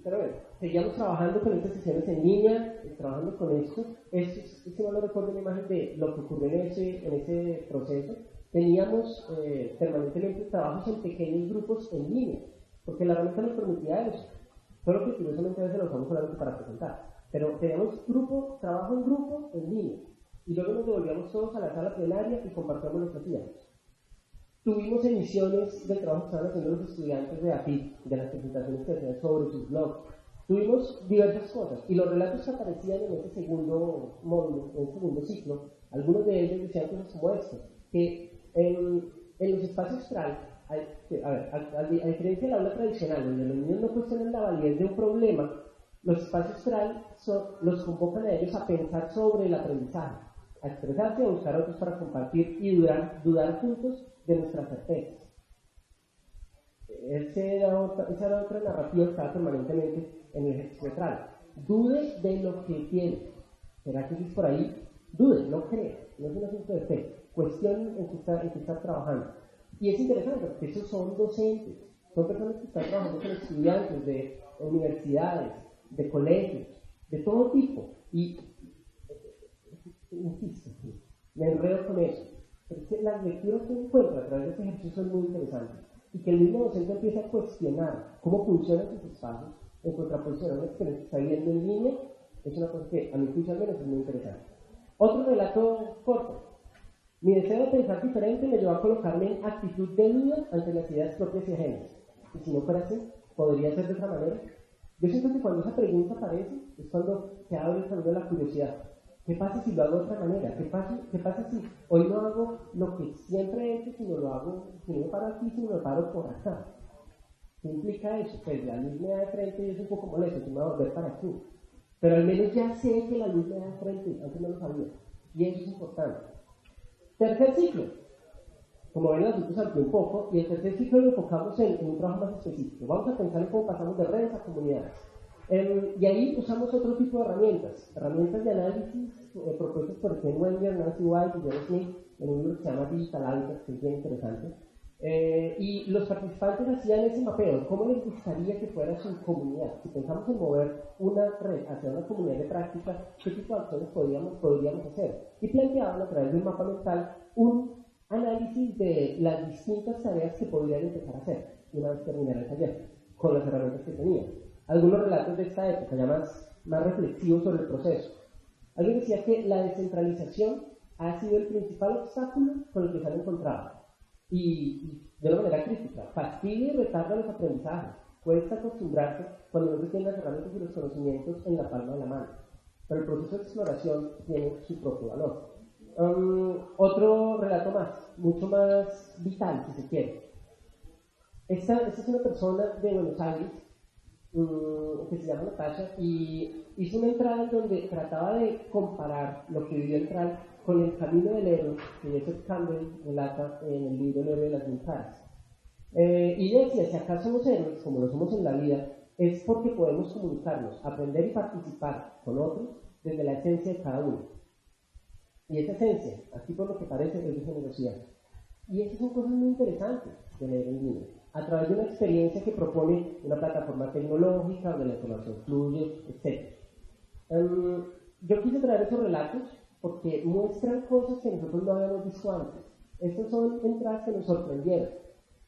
Pero bueno, seguíamos trabajando con estas sesiones en línea, trabajando con esto. Si no lo recuerdo la imagen de lo que ocurrió en ese proceso. Teníamos permanentemente trabajos en pequeños grupos en línea, porque la herramienta nos permitía eso. Solo que curiosamente a veces lo usamos solamente para presentar. Pero teníamos trabajo en grupo en línea. Y luego nos devolvíamos todos a la sala plenaria y compartíamos lo que hacíamos. Tuvimos emisiones del trabajo que estaban haciendo los estudiantes de AFIT, de las presentaciones que hacían sobre sus blogs. Tuvimos diversas cosas, y los relatos que aparecían en ese segundo módulo, en el segundo ciclo, algunos de ellos decían cosas como esto, que en los espacios TRAL, a diferencia del aula tradicional, donde los niños no cuestionan la validez de un problema, los espacios TRAL los convocan a ellos a pensar sobre el aprendizaje, a expresarse, a buscar a otros para compartir y dudar juntos de nuestras certezas. Esa era otra narrativa que estaba permanentemente en el ejercicio TRAL. Dude de lo que tiene. ¿Será que es por ahí? Dude, no crea. No es un asunto de fe. Cuestión en que está trabajando. Y es interesante porque esos son docentes. Son personas que están trabajando con estudiantes de universidades, de colegios, de todo tipo. Y, insisto, me enredo con eso. Pero es que las lecturas que encuentro a través de este ejercicio son muy interesantes. Y que el mismo docente empiece a cuestionar cómo funcionan sus espacios en contraposición a una experiencia que está viviendo en línea, es una cosa que a mi juicio al menos es muy interesante. Otro relato corto. Mi deseo de pensar diferente me llevó a colocarme en actitud de duda ante las ideas propias y ajenas. Y si no fuera así, ¿podría ser de otra manera? Yo siento que cuando esa pregunta aparece, es cuando se abre el camino de la curiosidad. ¿Qué pasa si lo hago de otra manera? ¿Qué pasa si hoy no hago lo que siempre he hecho, sino lo hago, si no me paro aquí, sino me paro por acá? ¿Qué implica eso? Pues la luz me da de frente y es un poco molesto, si me voy a volver para aquí. Pero al menos ya sé que la luz me da de frente, antes no lo sabía. Y eso es importante. Tercer ciclo. Como ven, el asunto saltó un poco, y el tercer ciclo lo enfocamos en un trabajo más específico. Vamos a pensar en cómo pasamos de redes a comunidades. Y ahí usamos otro tipo de herramientas de análisis propuestas por Ken Wenger, Nancy White y John Smith en un libro que se llama Digital Habitat, que es bien interesante. Y los participantes hacían ese mapeo, cómo les gustaría que fuera su comunidad. Si pensamos en mover una red hacia una comunidad de práctica, ¿qué tipo de acciones podríamos hacer? Y planteaban a través de un mapa mental un análisis de las distintas tareas que podrían empezar a hacer una vez terminara el taller, con las herramientas que tenían. Algunos relatos de esta época, ya más reflexivos sobre el proceso. Alguien decía que la descentralización ha sido el principal obstáculo con el que se han encontrado. Y de una manera crítica, fastidia y retarda los aprendizajes. Cuesta acostumbrarse cuando no se tienen las herramientas y los conocimientos en la palma de la mano. Pero el proceso de exploración tiene su propio valor. Otro relato más, mucho más vital, si se quiere. Esta es una persona de Buenos Aires que se llama Natasha y hizo una entrada en donde trataba de comparar lo que vivió el TRAL con el camino del héroe que Joseph Campbell relata en el libro El héroe de las mil caras. Y ella decía, si acaso somos héroes, como lo somos en la vida, es porque podemos comunicarnos, aprender y participar con otros desde la esencia de cada uno. Y esa esencia, así por lo que parece, es de generosidad. Y esas son cosas muy interesantes de leer en línea. a través de una experiencia que propone una plataforma tecnológica donde la información fluye, etc. Yo quise traer esos relatos porque muestran cosas que nosotros no habíamos visto antes. Estas son entradas que nos sorprendieron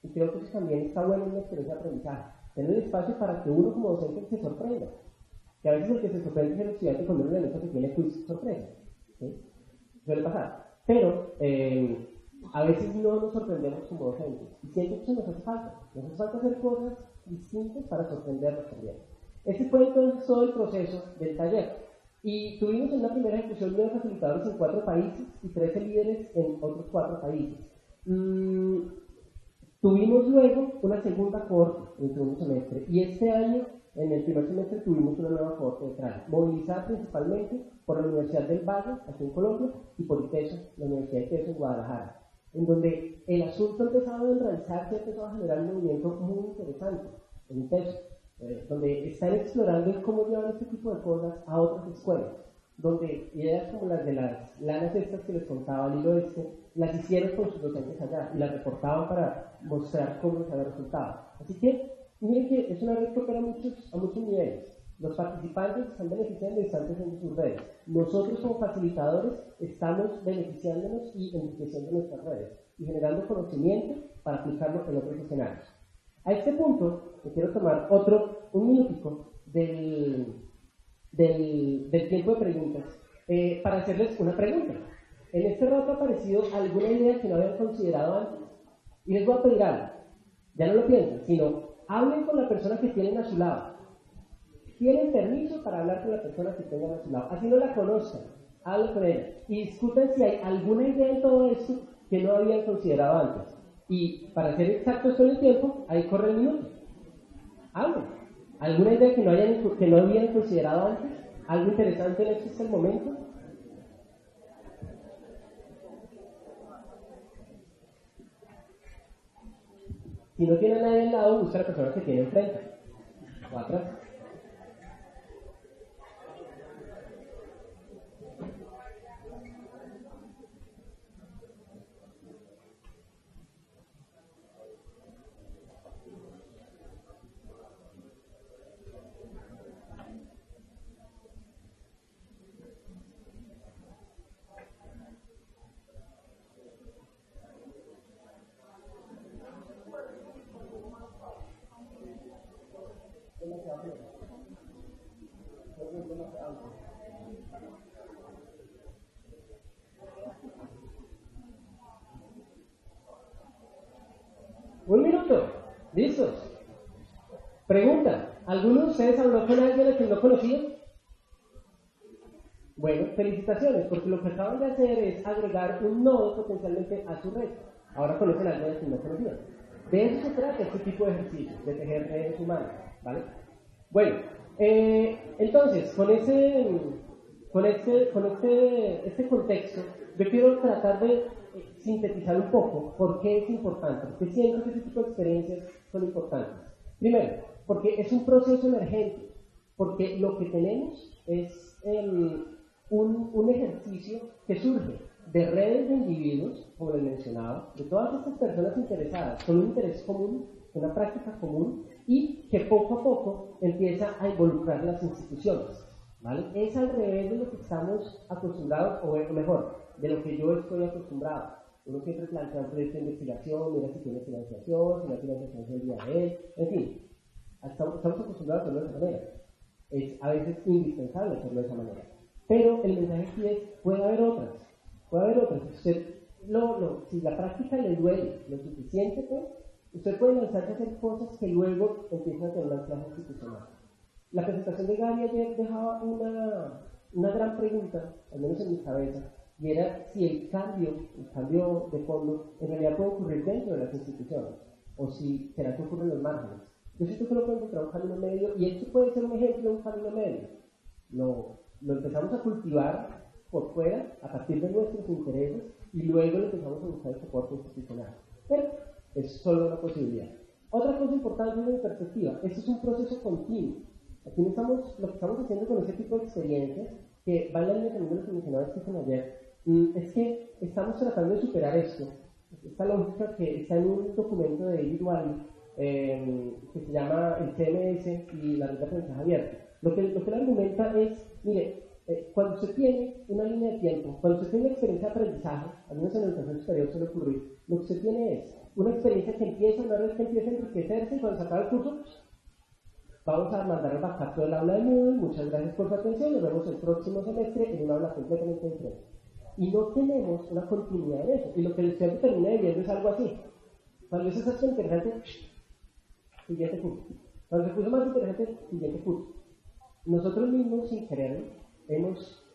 y creo que eso también está bueno en la experiencia de aprendizaje. Tener el espacio para que uno como docente se sorprenda. Que a veces el que se sorprende es el estudiante cuando uno le nota que tiene quiz sorpresa. ¿Sí? Suele pasar. Pero a veces no nos sorprendemos como docentes. Y siento que eso nos hace falta. Nos hace falta hacer cosas distintas para sorprendernos también. Ese fue entonces todo el proceso del taller. Y tuvimos en una primera ejecución 9 facilitadores en 4 países y 13 líderes en otros 4 países. Tuvimos luego una segunda cohorte en el segundo semestre. Y este año, en el primer semestre, tuvimos una nueva cohorte de traje, movilizada principalmente por la Universidad del Valle, aquí en Colombia, y por ITESO, la Universidad de ITESO en Guadalajara, en donde el asunto empezaba a enraizarse y empezó a generar un movimiento muy interesante en ITESO, donde están explorando cómo llevar este tipo de cosas a otras escuelas, donde ideas como las de las lanas estas que les contaba al hilo las hicieron con sus docentes allá y las reportaban para mostrar cómo les había resultado. Así que miren que es una red que opera a muchos niveles. Los participantes están beneficiando y están creciendo sus redes. Nosotros como facilitadores estamos beneficiándonos y enriqueciendo nuestras redes y generando conocimiento para aplicarlo en otros escenarios. A este punto, me quiero tomar un minutico del tiempo de preguntas para hacerles una pregunta. En este rato ha aparecido alguna idea que no habían considerado antes y les voy a pedir algo. Ya no lo piensen, sino hablen con la persona que tienen a su lado. Tienen permiso para hablar con la persona que tengan a su lado. Así no la conozcan, hablen con ella y discutan si hay alguna idea en todo esto que no habían considerado antes. Y para ser exactos con el tiempo, ahí corre el minuto. Hablen. ¿Alguna idea que no habían considerado antes? ¿Algo interesante en esto hasta el momento? Si no tiene a nadie al lado, busca a la persona que tiene enfrente o atrás. Un minuto. ¿Listos? Pregunta. ¿Alguno de ustedes habló con alguien a quien no conocía? Bueno, felicitaciones, porque lo que acaban de hacer es agregar un nodo potencialmente a su red. Ahora conocen a alguien a quien no conocían. De eso se trata este tipo de ejercicios, de tejer redes humanas, ¿vale? Bueno, entonces, con este contexto, yo quiero tratar de sintetizar un poco por qué es importante, por qué siento que este tipo de experiencias son importantes. Primero, porque es un proceso emergente, porque lo que tenemos es un ejercicio que surge de redes de individuos, como les mencionaba, de todas estas personas interesadas con un interés común, una práctica común, y que poco a poco empieza a involucrar las instituciones, ¿vale? Es al revés de lo que estamos acostumbrados, o mejor, de lo que yo estoy acostumbrado. Uno siempre plantea un proyecto de investigación, mira si tiene financiación, si la financiación es el día de él, en fin, estamos acostumbrados a hacerlo de esa manera. Es a veces indispensable hacerlo de esa manera. Pero el mensaje aquí es, puede haber otras. Usted, si la práctica le duele lo suficiente, pues, usted puede lanzarse a hacer cosas que luego empiezan a tener una clase institucional. La presentación de Gaby ayer dejaba una gran pregunta, al menos en mi cabeza, y era si el cambio de fondo, en realidad puede ocurrir dentro de las instituciones, o si será que ocurre en los márgenes. Yo siento que no puede encontrar un camino medio, y esto puede ser un ejemplo de un camino medio. Lo empezamos a cultivar por fuera, a partir de nuestros intereses, y luego le empezamos a buscar el soporte institucional. Pero es solo una posibilidad. Otra cosa importante desde mi perspectiva, esto es un proceso continuo. Aquí lo que estamos haciendo con este tipo de experiencias, que van en la línea también de lo que mencionaba Stephen ayer, es que estamos tratando de superar esto, esta lógica que está en un documento de David Wiley, que se llama el CMS y la red de aprendizaje abierto. Lo que él argumenta es, mire, cuando usted tiene una línea de tiempo, cuando usted tiene una experiencia de aprendizaje, al menos en la educación superior suele ocurrir, lo que usted tiene es una experiencia que empieza, una vez que empieza a enriquecerse, y cuando se acaba el curso, vamos a mandar al backup todo el aula de Moodle, muchas gracias por su atención, nos vemos el próximo semestre en un aula completamente diferente. Y no tenemos una continuidad en eso, y lo que el estudiante termina viviendo es algo así. Cuando eso es interesante, siguiente curso. Cuando se puso más interesante, siguiente curso. Nosotros mismos, sin querer,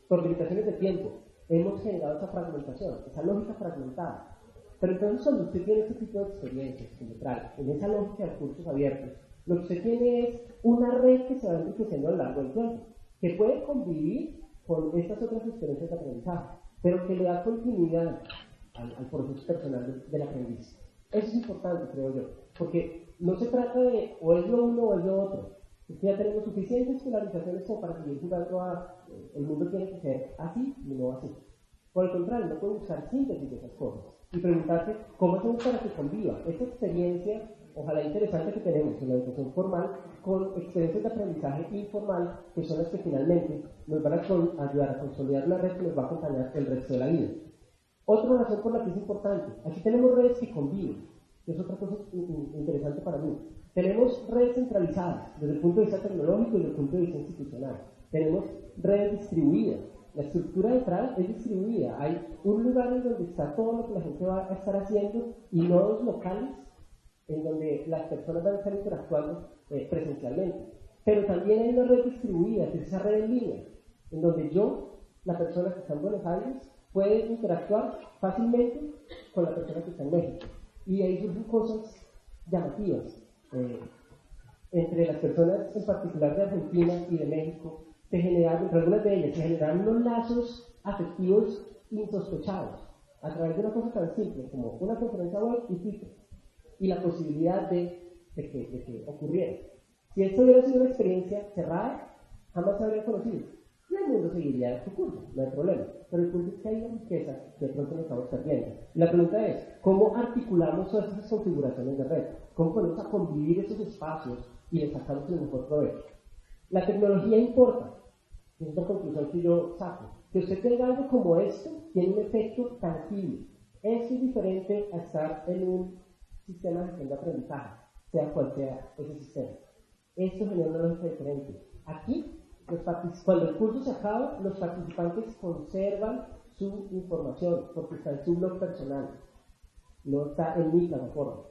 por limitaciones de tiempo, hemos generado esa fragmentación, esa lógica fragmentada. Pero entonces, cuando usted tiene este tipo de experiencias, como trae, en esa lógica de cursos abiertos, lo que usted tiene es una red que se va enriqueciendo a lo largo del tiempo, que puede convivir con estas otras experiencias de aprendizaje, pero que le da continuidad al proceso personal del aprendiz. Eso es importante, creo yo, porque no se trata de o es lo uno o es lo otro. Es que ya tenemos suficientes polarizaciones como para seguir jugando el mundo tiene que ser así y no así. Por el contrario, no puede buscar síntesis de esas cosas y preguntarse cómo hacemos para que conviva esta experiencia, ojalá interesante, que tenemos en la educación formal con experiencias de aprendizaje informal, que son las que finalmente nos van a ayudar a consolidar una red que nos va a acompañar el resto de la vida. Otra razón por la que es importante, aquí tenemos redes que conviven, que es otra cosa interesante para mí. Tenemos redes centralizadas desde el punto de vista tecnológico y desde el punto de vista institucional. Tenemos redes distribuidas. La estructura detrás es distribuida. Hay un lugar en donde está todo lo que la gente va a estar haciendo y nodos locales en donde las personas van a estar interactuando presencialmente. Pero también hay una red distribuida, que es esa red en línea, en donde yo, la persona que está en Buenos Aires, puede interactuar fácilmente con la persona que está en México. Y ahí surgen cosas llamativas. Entre las personas, en particular de Argentina y de México, entre algunas de ellas, se generaron unos lazos afectivos insospechados a través de una cosa tan simple como una conferencia web y Twitter, y la posibilidad de que ocurriera. Si esto hubiera sido una experiencia cerrada, jamás se habría conocido. Y el mundo seguiría su curso, no hay problema. Pero el punto es que hay una riqueza que de pronto nos estamos perdiendo. Y la pregunta es, ¿cómo articulamos todas esas configuraciones de red? ¿Cómo ponemos a convivir esos espacios y les sacamos el mejor provecho? La tecnología importa. Es una conclusión que yo saco. Que usted tenga algo como esto tiene un efecto tangible. Esto es diferente a estar en un sistema de gestión de aprendizaje, sea cual sea ese sistema. Esto genera una lógica diferente. Aquí, cuando el curso se acaba, los participantes conservan su información porque está en su blog personal, no está en mi plataforma.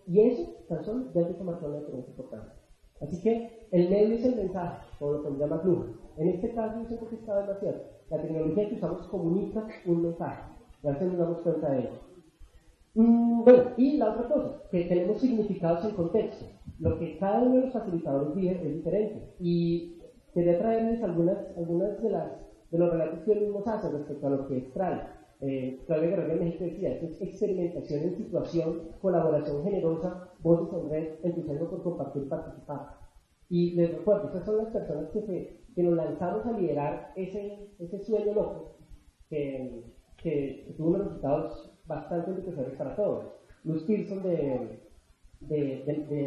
Y eso, tan solo, ya hay que marcar una diferencia importante. Así que el medio es el mensaje, como lo pondría McLuhan. En este caso, yo siento que está demasiado. La tecnología que usamos comunica un mensaje. Ya se nos damos cuenta de ello. Bueno, y la otra cosa, que tenemos significados en contexto. Lo que cada uno de los facilitadores vive es diferente. Y quería traerles algunas de los relatos que ellos mismos hacen respecto a lo que es TRAI. Claudia Guerrero en México decía, esto es experimentación en situación, colaboración generosa, voces en red, entusiasmo por compartir y participar. Y les recuerdo, esas son las personas que nos lanzamos a liderar ese sueño loco que tuvo unos resultados bastante enriquecedores para todos. Luz Pearson de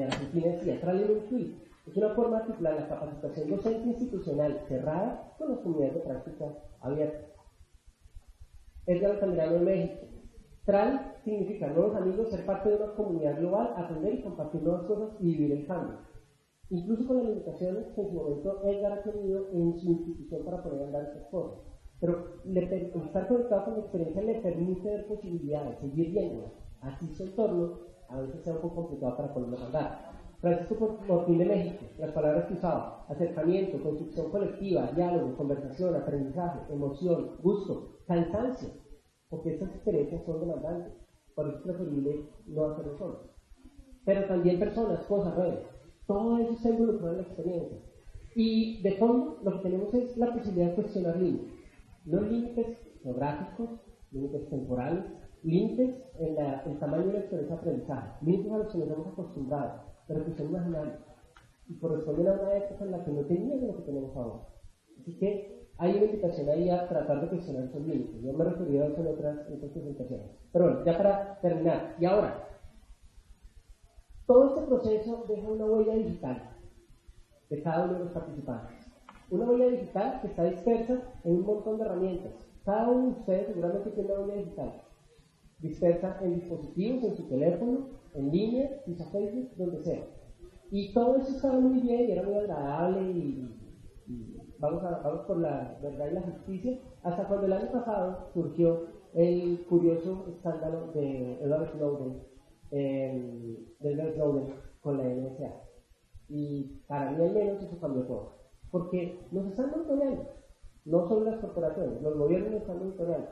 Argentina decía, TRAI en un tweet. Es una forma de articular la capacitación docente institucional cerrada con las comunidades de práctica abiertas. Edgar Altamirano de México. TRAI significa nuevos amigos, ser parte de una comunidad global, aprender y compartir nuevas cosas y vivir el cambio. Incluso con las limitaciones que en su momento Edgar ha tenido en su institución para poder andar estas cosas. Pero estar conectado con la experiencia le permite ver posibilidades, seguir viéndolas. Así su entorno a veces sea un poco complicado para poderlo andar. Francisco Martín de México, las palabras que usaba: acercamiento, construcción colectiva, diálogo, conversación, aprendizaje, emoción, gusto, cansancio, porque estas experiencias son demandantes, por eso es preferible no hacerlo solos. Pero también personas, cosas, redes, todo eso se involucra en la experiencia. Y de fondo, lo que tenemos es la posibilidad de cuestionar límites, no límites geográficos, límites temporales, límites en el tamaño de la experiencia de aprendizaje, límites a los que nos hemos acostumbrado, pero que son imaginables y corresponden a una época en la que no teníamos lo que tenemos ahora. Así que hay una invitación ahí a tratar de cuestionar esos límites. Yo me he referido a eso en otras presentaciones. Pero bueno, ya para terminar. Y ahora, todo este proceso deja una huella digital de cada uno de los participantes. Una huella digital que está dispersa en un montón de herramientas. Cada uno de ustedes seguramente tiene una huella digital dispersa en dispositivos, en su teléfono, en línea, quizá Facebook, donde sea. Y todo eso estaba muy bien y era muy agradable y vamos por la verdad y la justicia, hasta cuando el año pasado surgió el curioso escándalo de Edward Snowden, con la NSA. Y para mí al menos eso cambió todo, porque nos están monitoreando, no solo las corporaciones, los gobiernos nos están monitoreando.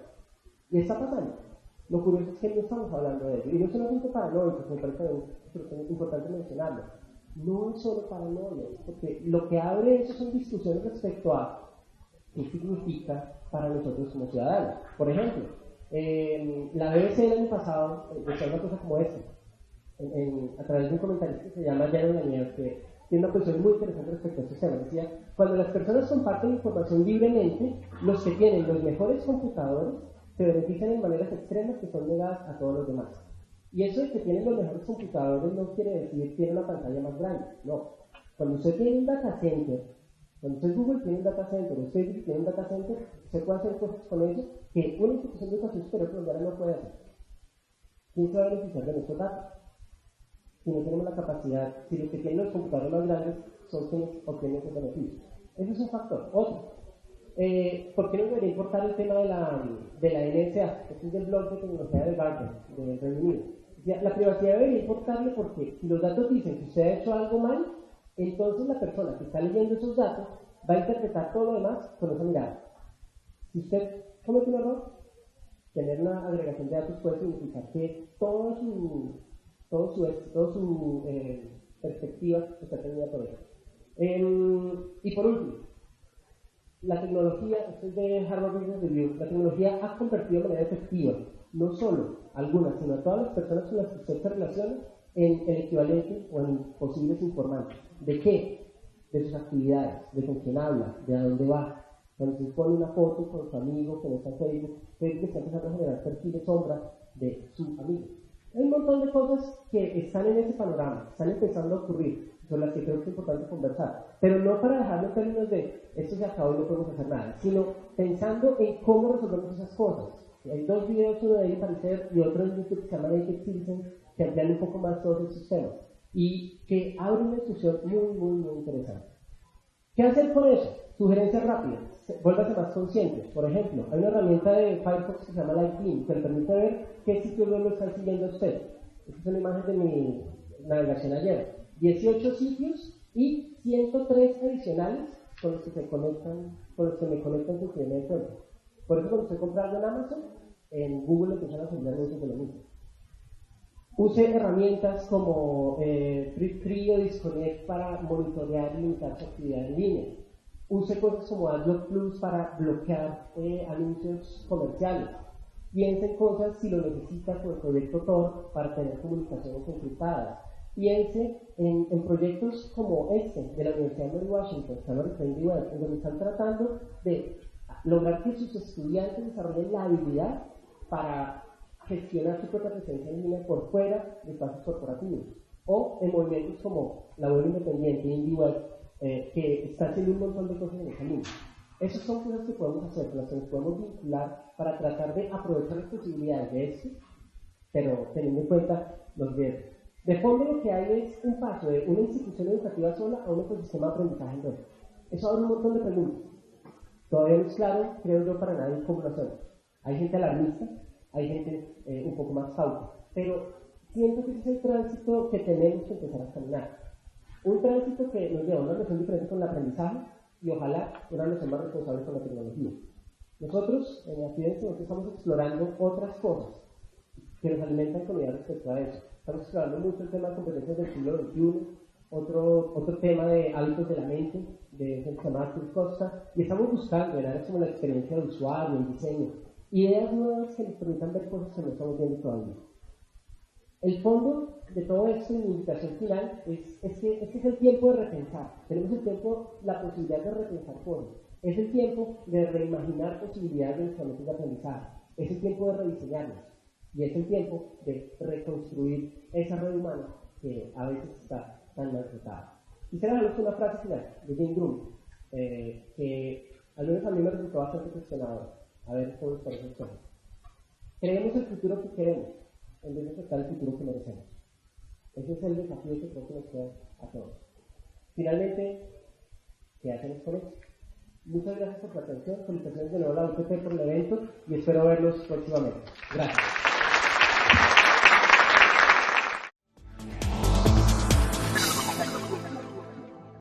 Y está pasando. Lo curioso es que no estamos hablando de ello, y no es un asunto paranoico, me parece importante mencionarlo. No es solo paranoia, porque lo que abre eso son discusiones respecto a qué significa para nosotros como ciudadanos. Por ejemplo, la BBC el año pasado decía una cosa como esta, a través de un comentarista que se llama Jaron Lanier, que tiene una posición muy interesante respecto a estos temas. Decía, cuando las personas comparten información libremente, los que tienen los mejores computadores se benefician en maneras extremas que son negadas a todos los demás. Y eso de que tienen los mejores computadores no quiere decir que tiene una pantalla más grande, no. Cuando usted tiene un data center, cuando usted Google tiene un data center, usted tiene un data center, usted puede hacer cosas con eso que una institución de educación superior colombiana no puede hacer. ¿Quién se va a beneficiar de nuestros datos? Si no tenemos la capacidad, si los que tienen los computadores más grandes son quienes obtienen esos beneficios. Ese es un factor. Otro. ¿Por qué nos debería importar el tema de la NSA? Este es del blog de tecnología del Guardian, del Reino Unido. La privacidad debería importarle porque si los datos dicen que usted ha hecho algo mal, entonces la persona que está leyendo esos datos va a interpretar todo lo demás con esa mirada. Si usted comete un error, tener una agregación de datos puede significar que toda su perspectiva está terminada por eso. Y por último, la tecnología, esto es de Harvard Business Review, la tecnología ha convertido de manera efectiva, no solo algunas, sino a todas las personas con las que usted se relaciona, en el equivalente o en posibles informantes. ¿De qué? De sus actividades, de con quién habla, de a dónde va. Cuando se pone una foto con su amigo que no está en Facebook, Facebook está empezando a generar perfiles sombra de su amigo. Hay un montón de cosas que están en ese panorama, están empezando a ocurrir, sobre las que creo que es importante conversar, pero no para dejarlo en términos de esto se acabó y no podemos hacer nada, sino pensando en cómo resolvemos esas cosas. Hay dos videos, uno de Eli Pariser y otro en YouTube que se llama Naked Citizen, que amplían un poco más todos esos temas y que abren una discusión muy interesante. ¿Qué hacer con eso? Sugerencias rápidas. Vuélvase más consciente. Por ejemplo, hay una herramienta de Firefox que se llama Lightning, que le permite ver qué sitios web lo están siguiendo a usted. Esta es una imagen de mi navegación ayer. 18 sitios y 103 adicionales con los que se conectan, con los que me conectan con cliente de cuenta. Por eso cuando usted compra algo en Amazon, en Google empiezan a salir anuncios de lo mismo. Use herramientas como Free o Disconnect para monitorear y limitar su actividad en línea. Use cosas como AdBlock Plus para bloquear anuncios comerciales. Piense en cosas si lo necesita con el proyecto Tor para tener comunicaciones encriptadas. Piense en proyectos como este de la Universidad de Washington, que se llama Friendly Web, en donde están tratando de lograr que sus estudiantes desarrollen la habilidad para gestionar su propia presencia en línea por fuera de espacios corporativos, o en movimientos como la web independiente, Indie Web, que está haciendo un montón de cosas en esa línea. Esas son cosas que podemos hacer, con las que nos podemos vincular para tratar de aprovechar las posibilidades de esto, pero teniendo en cuenta los riesgos. De fondo lo que hay es un paso de una institución educativa sola a un ecosistema de aprendizaje en red. Eso abre un montón de preguntas. Todavía no es claro, creo yo, para nadie cómo lo hacemos. Hay gente alarmista, hay gente un poco más cauta, pero siento que ese es el tránsito que tenemos que empezar a caminar. Un tránsito que nos lleva a una relación diferente con el aprendizaje y ojalá una relación más responsable con la tecnología. Nosotros, en la ciencia, estamos explorando otras cosas que nos alimentan con idea respecto a eso. Estamos explorando mucho el tema de competencias del siglo XXI, otro tema de hábitos de la mente, de gente llamada Chris Costa, y estamos buscando en áreas como la experiencia de usuario, el diseño, ideas nuevas que nos permitan ver cosas que no estamos viendo todavía. El fondo de todo esto, y mi invitación final, es que este es el tiempo de repensar. Tenemos el tiempo, la posibilidad de repensar cosas. Es el tiempo de reimaginar posibilidades de instrumentos de aprendizaje. Es el tiempo de rediseñarlos. Y es el tiempo de reconstruir esa red humana que a veces está tan maltratada. Quisiera dejarles una frase final de Jane Groom, que al menos a mí me resultó bastante cuestionador. A ver cómo les parece esto. Creemos el futuro que queremos, en vez de aceptar el futuro que merecemos. Ese es el desafío que creo que nos queda a todos. Finalmente, ¿qué hacemos con esto? Muchas gracias por su atención, felicitaciones de nuevo a la UTP por el evento y espero verlos próximamente. Gracias.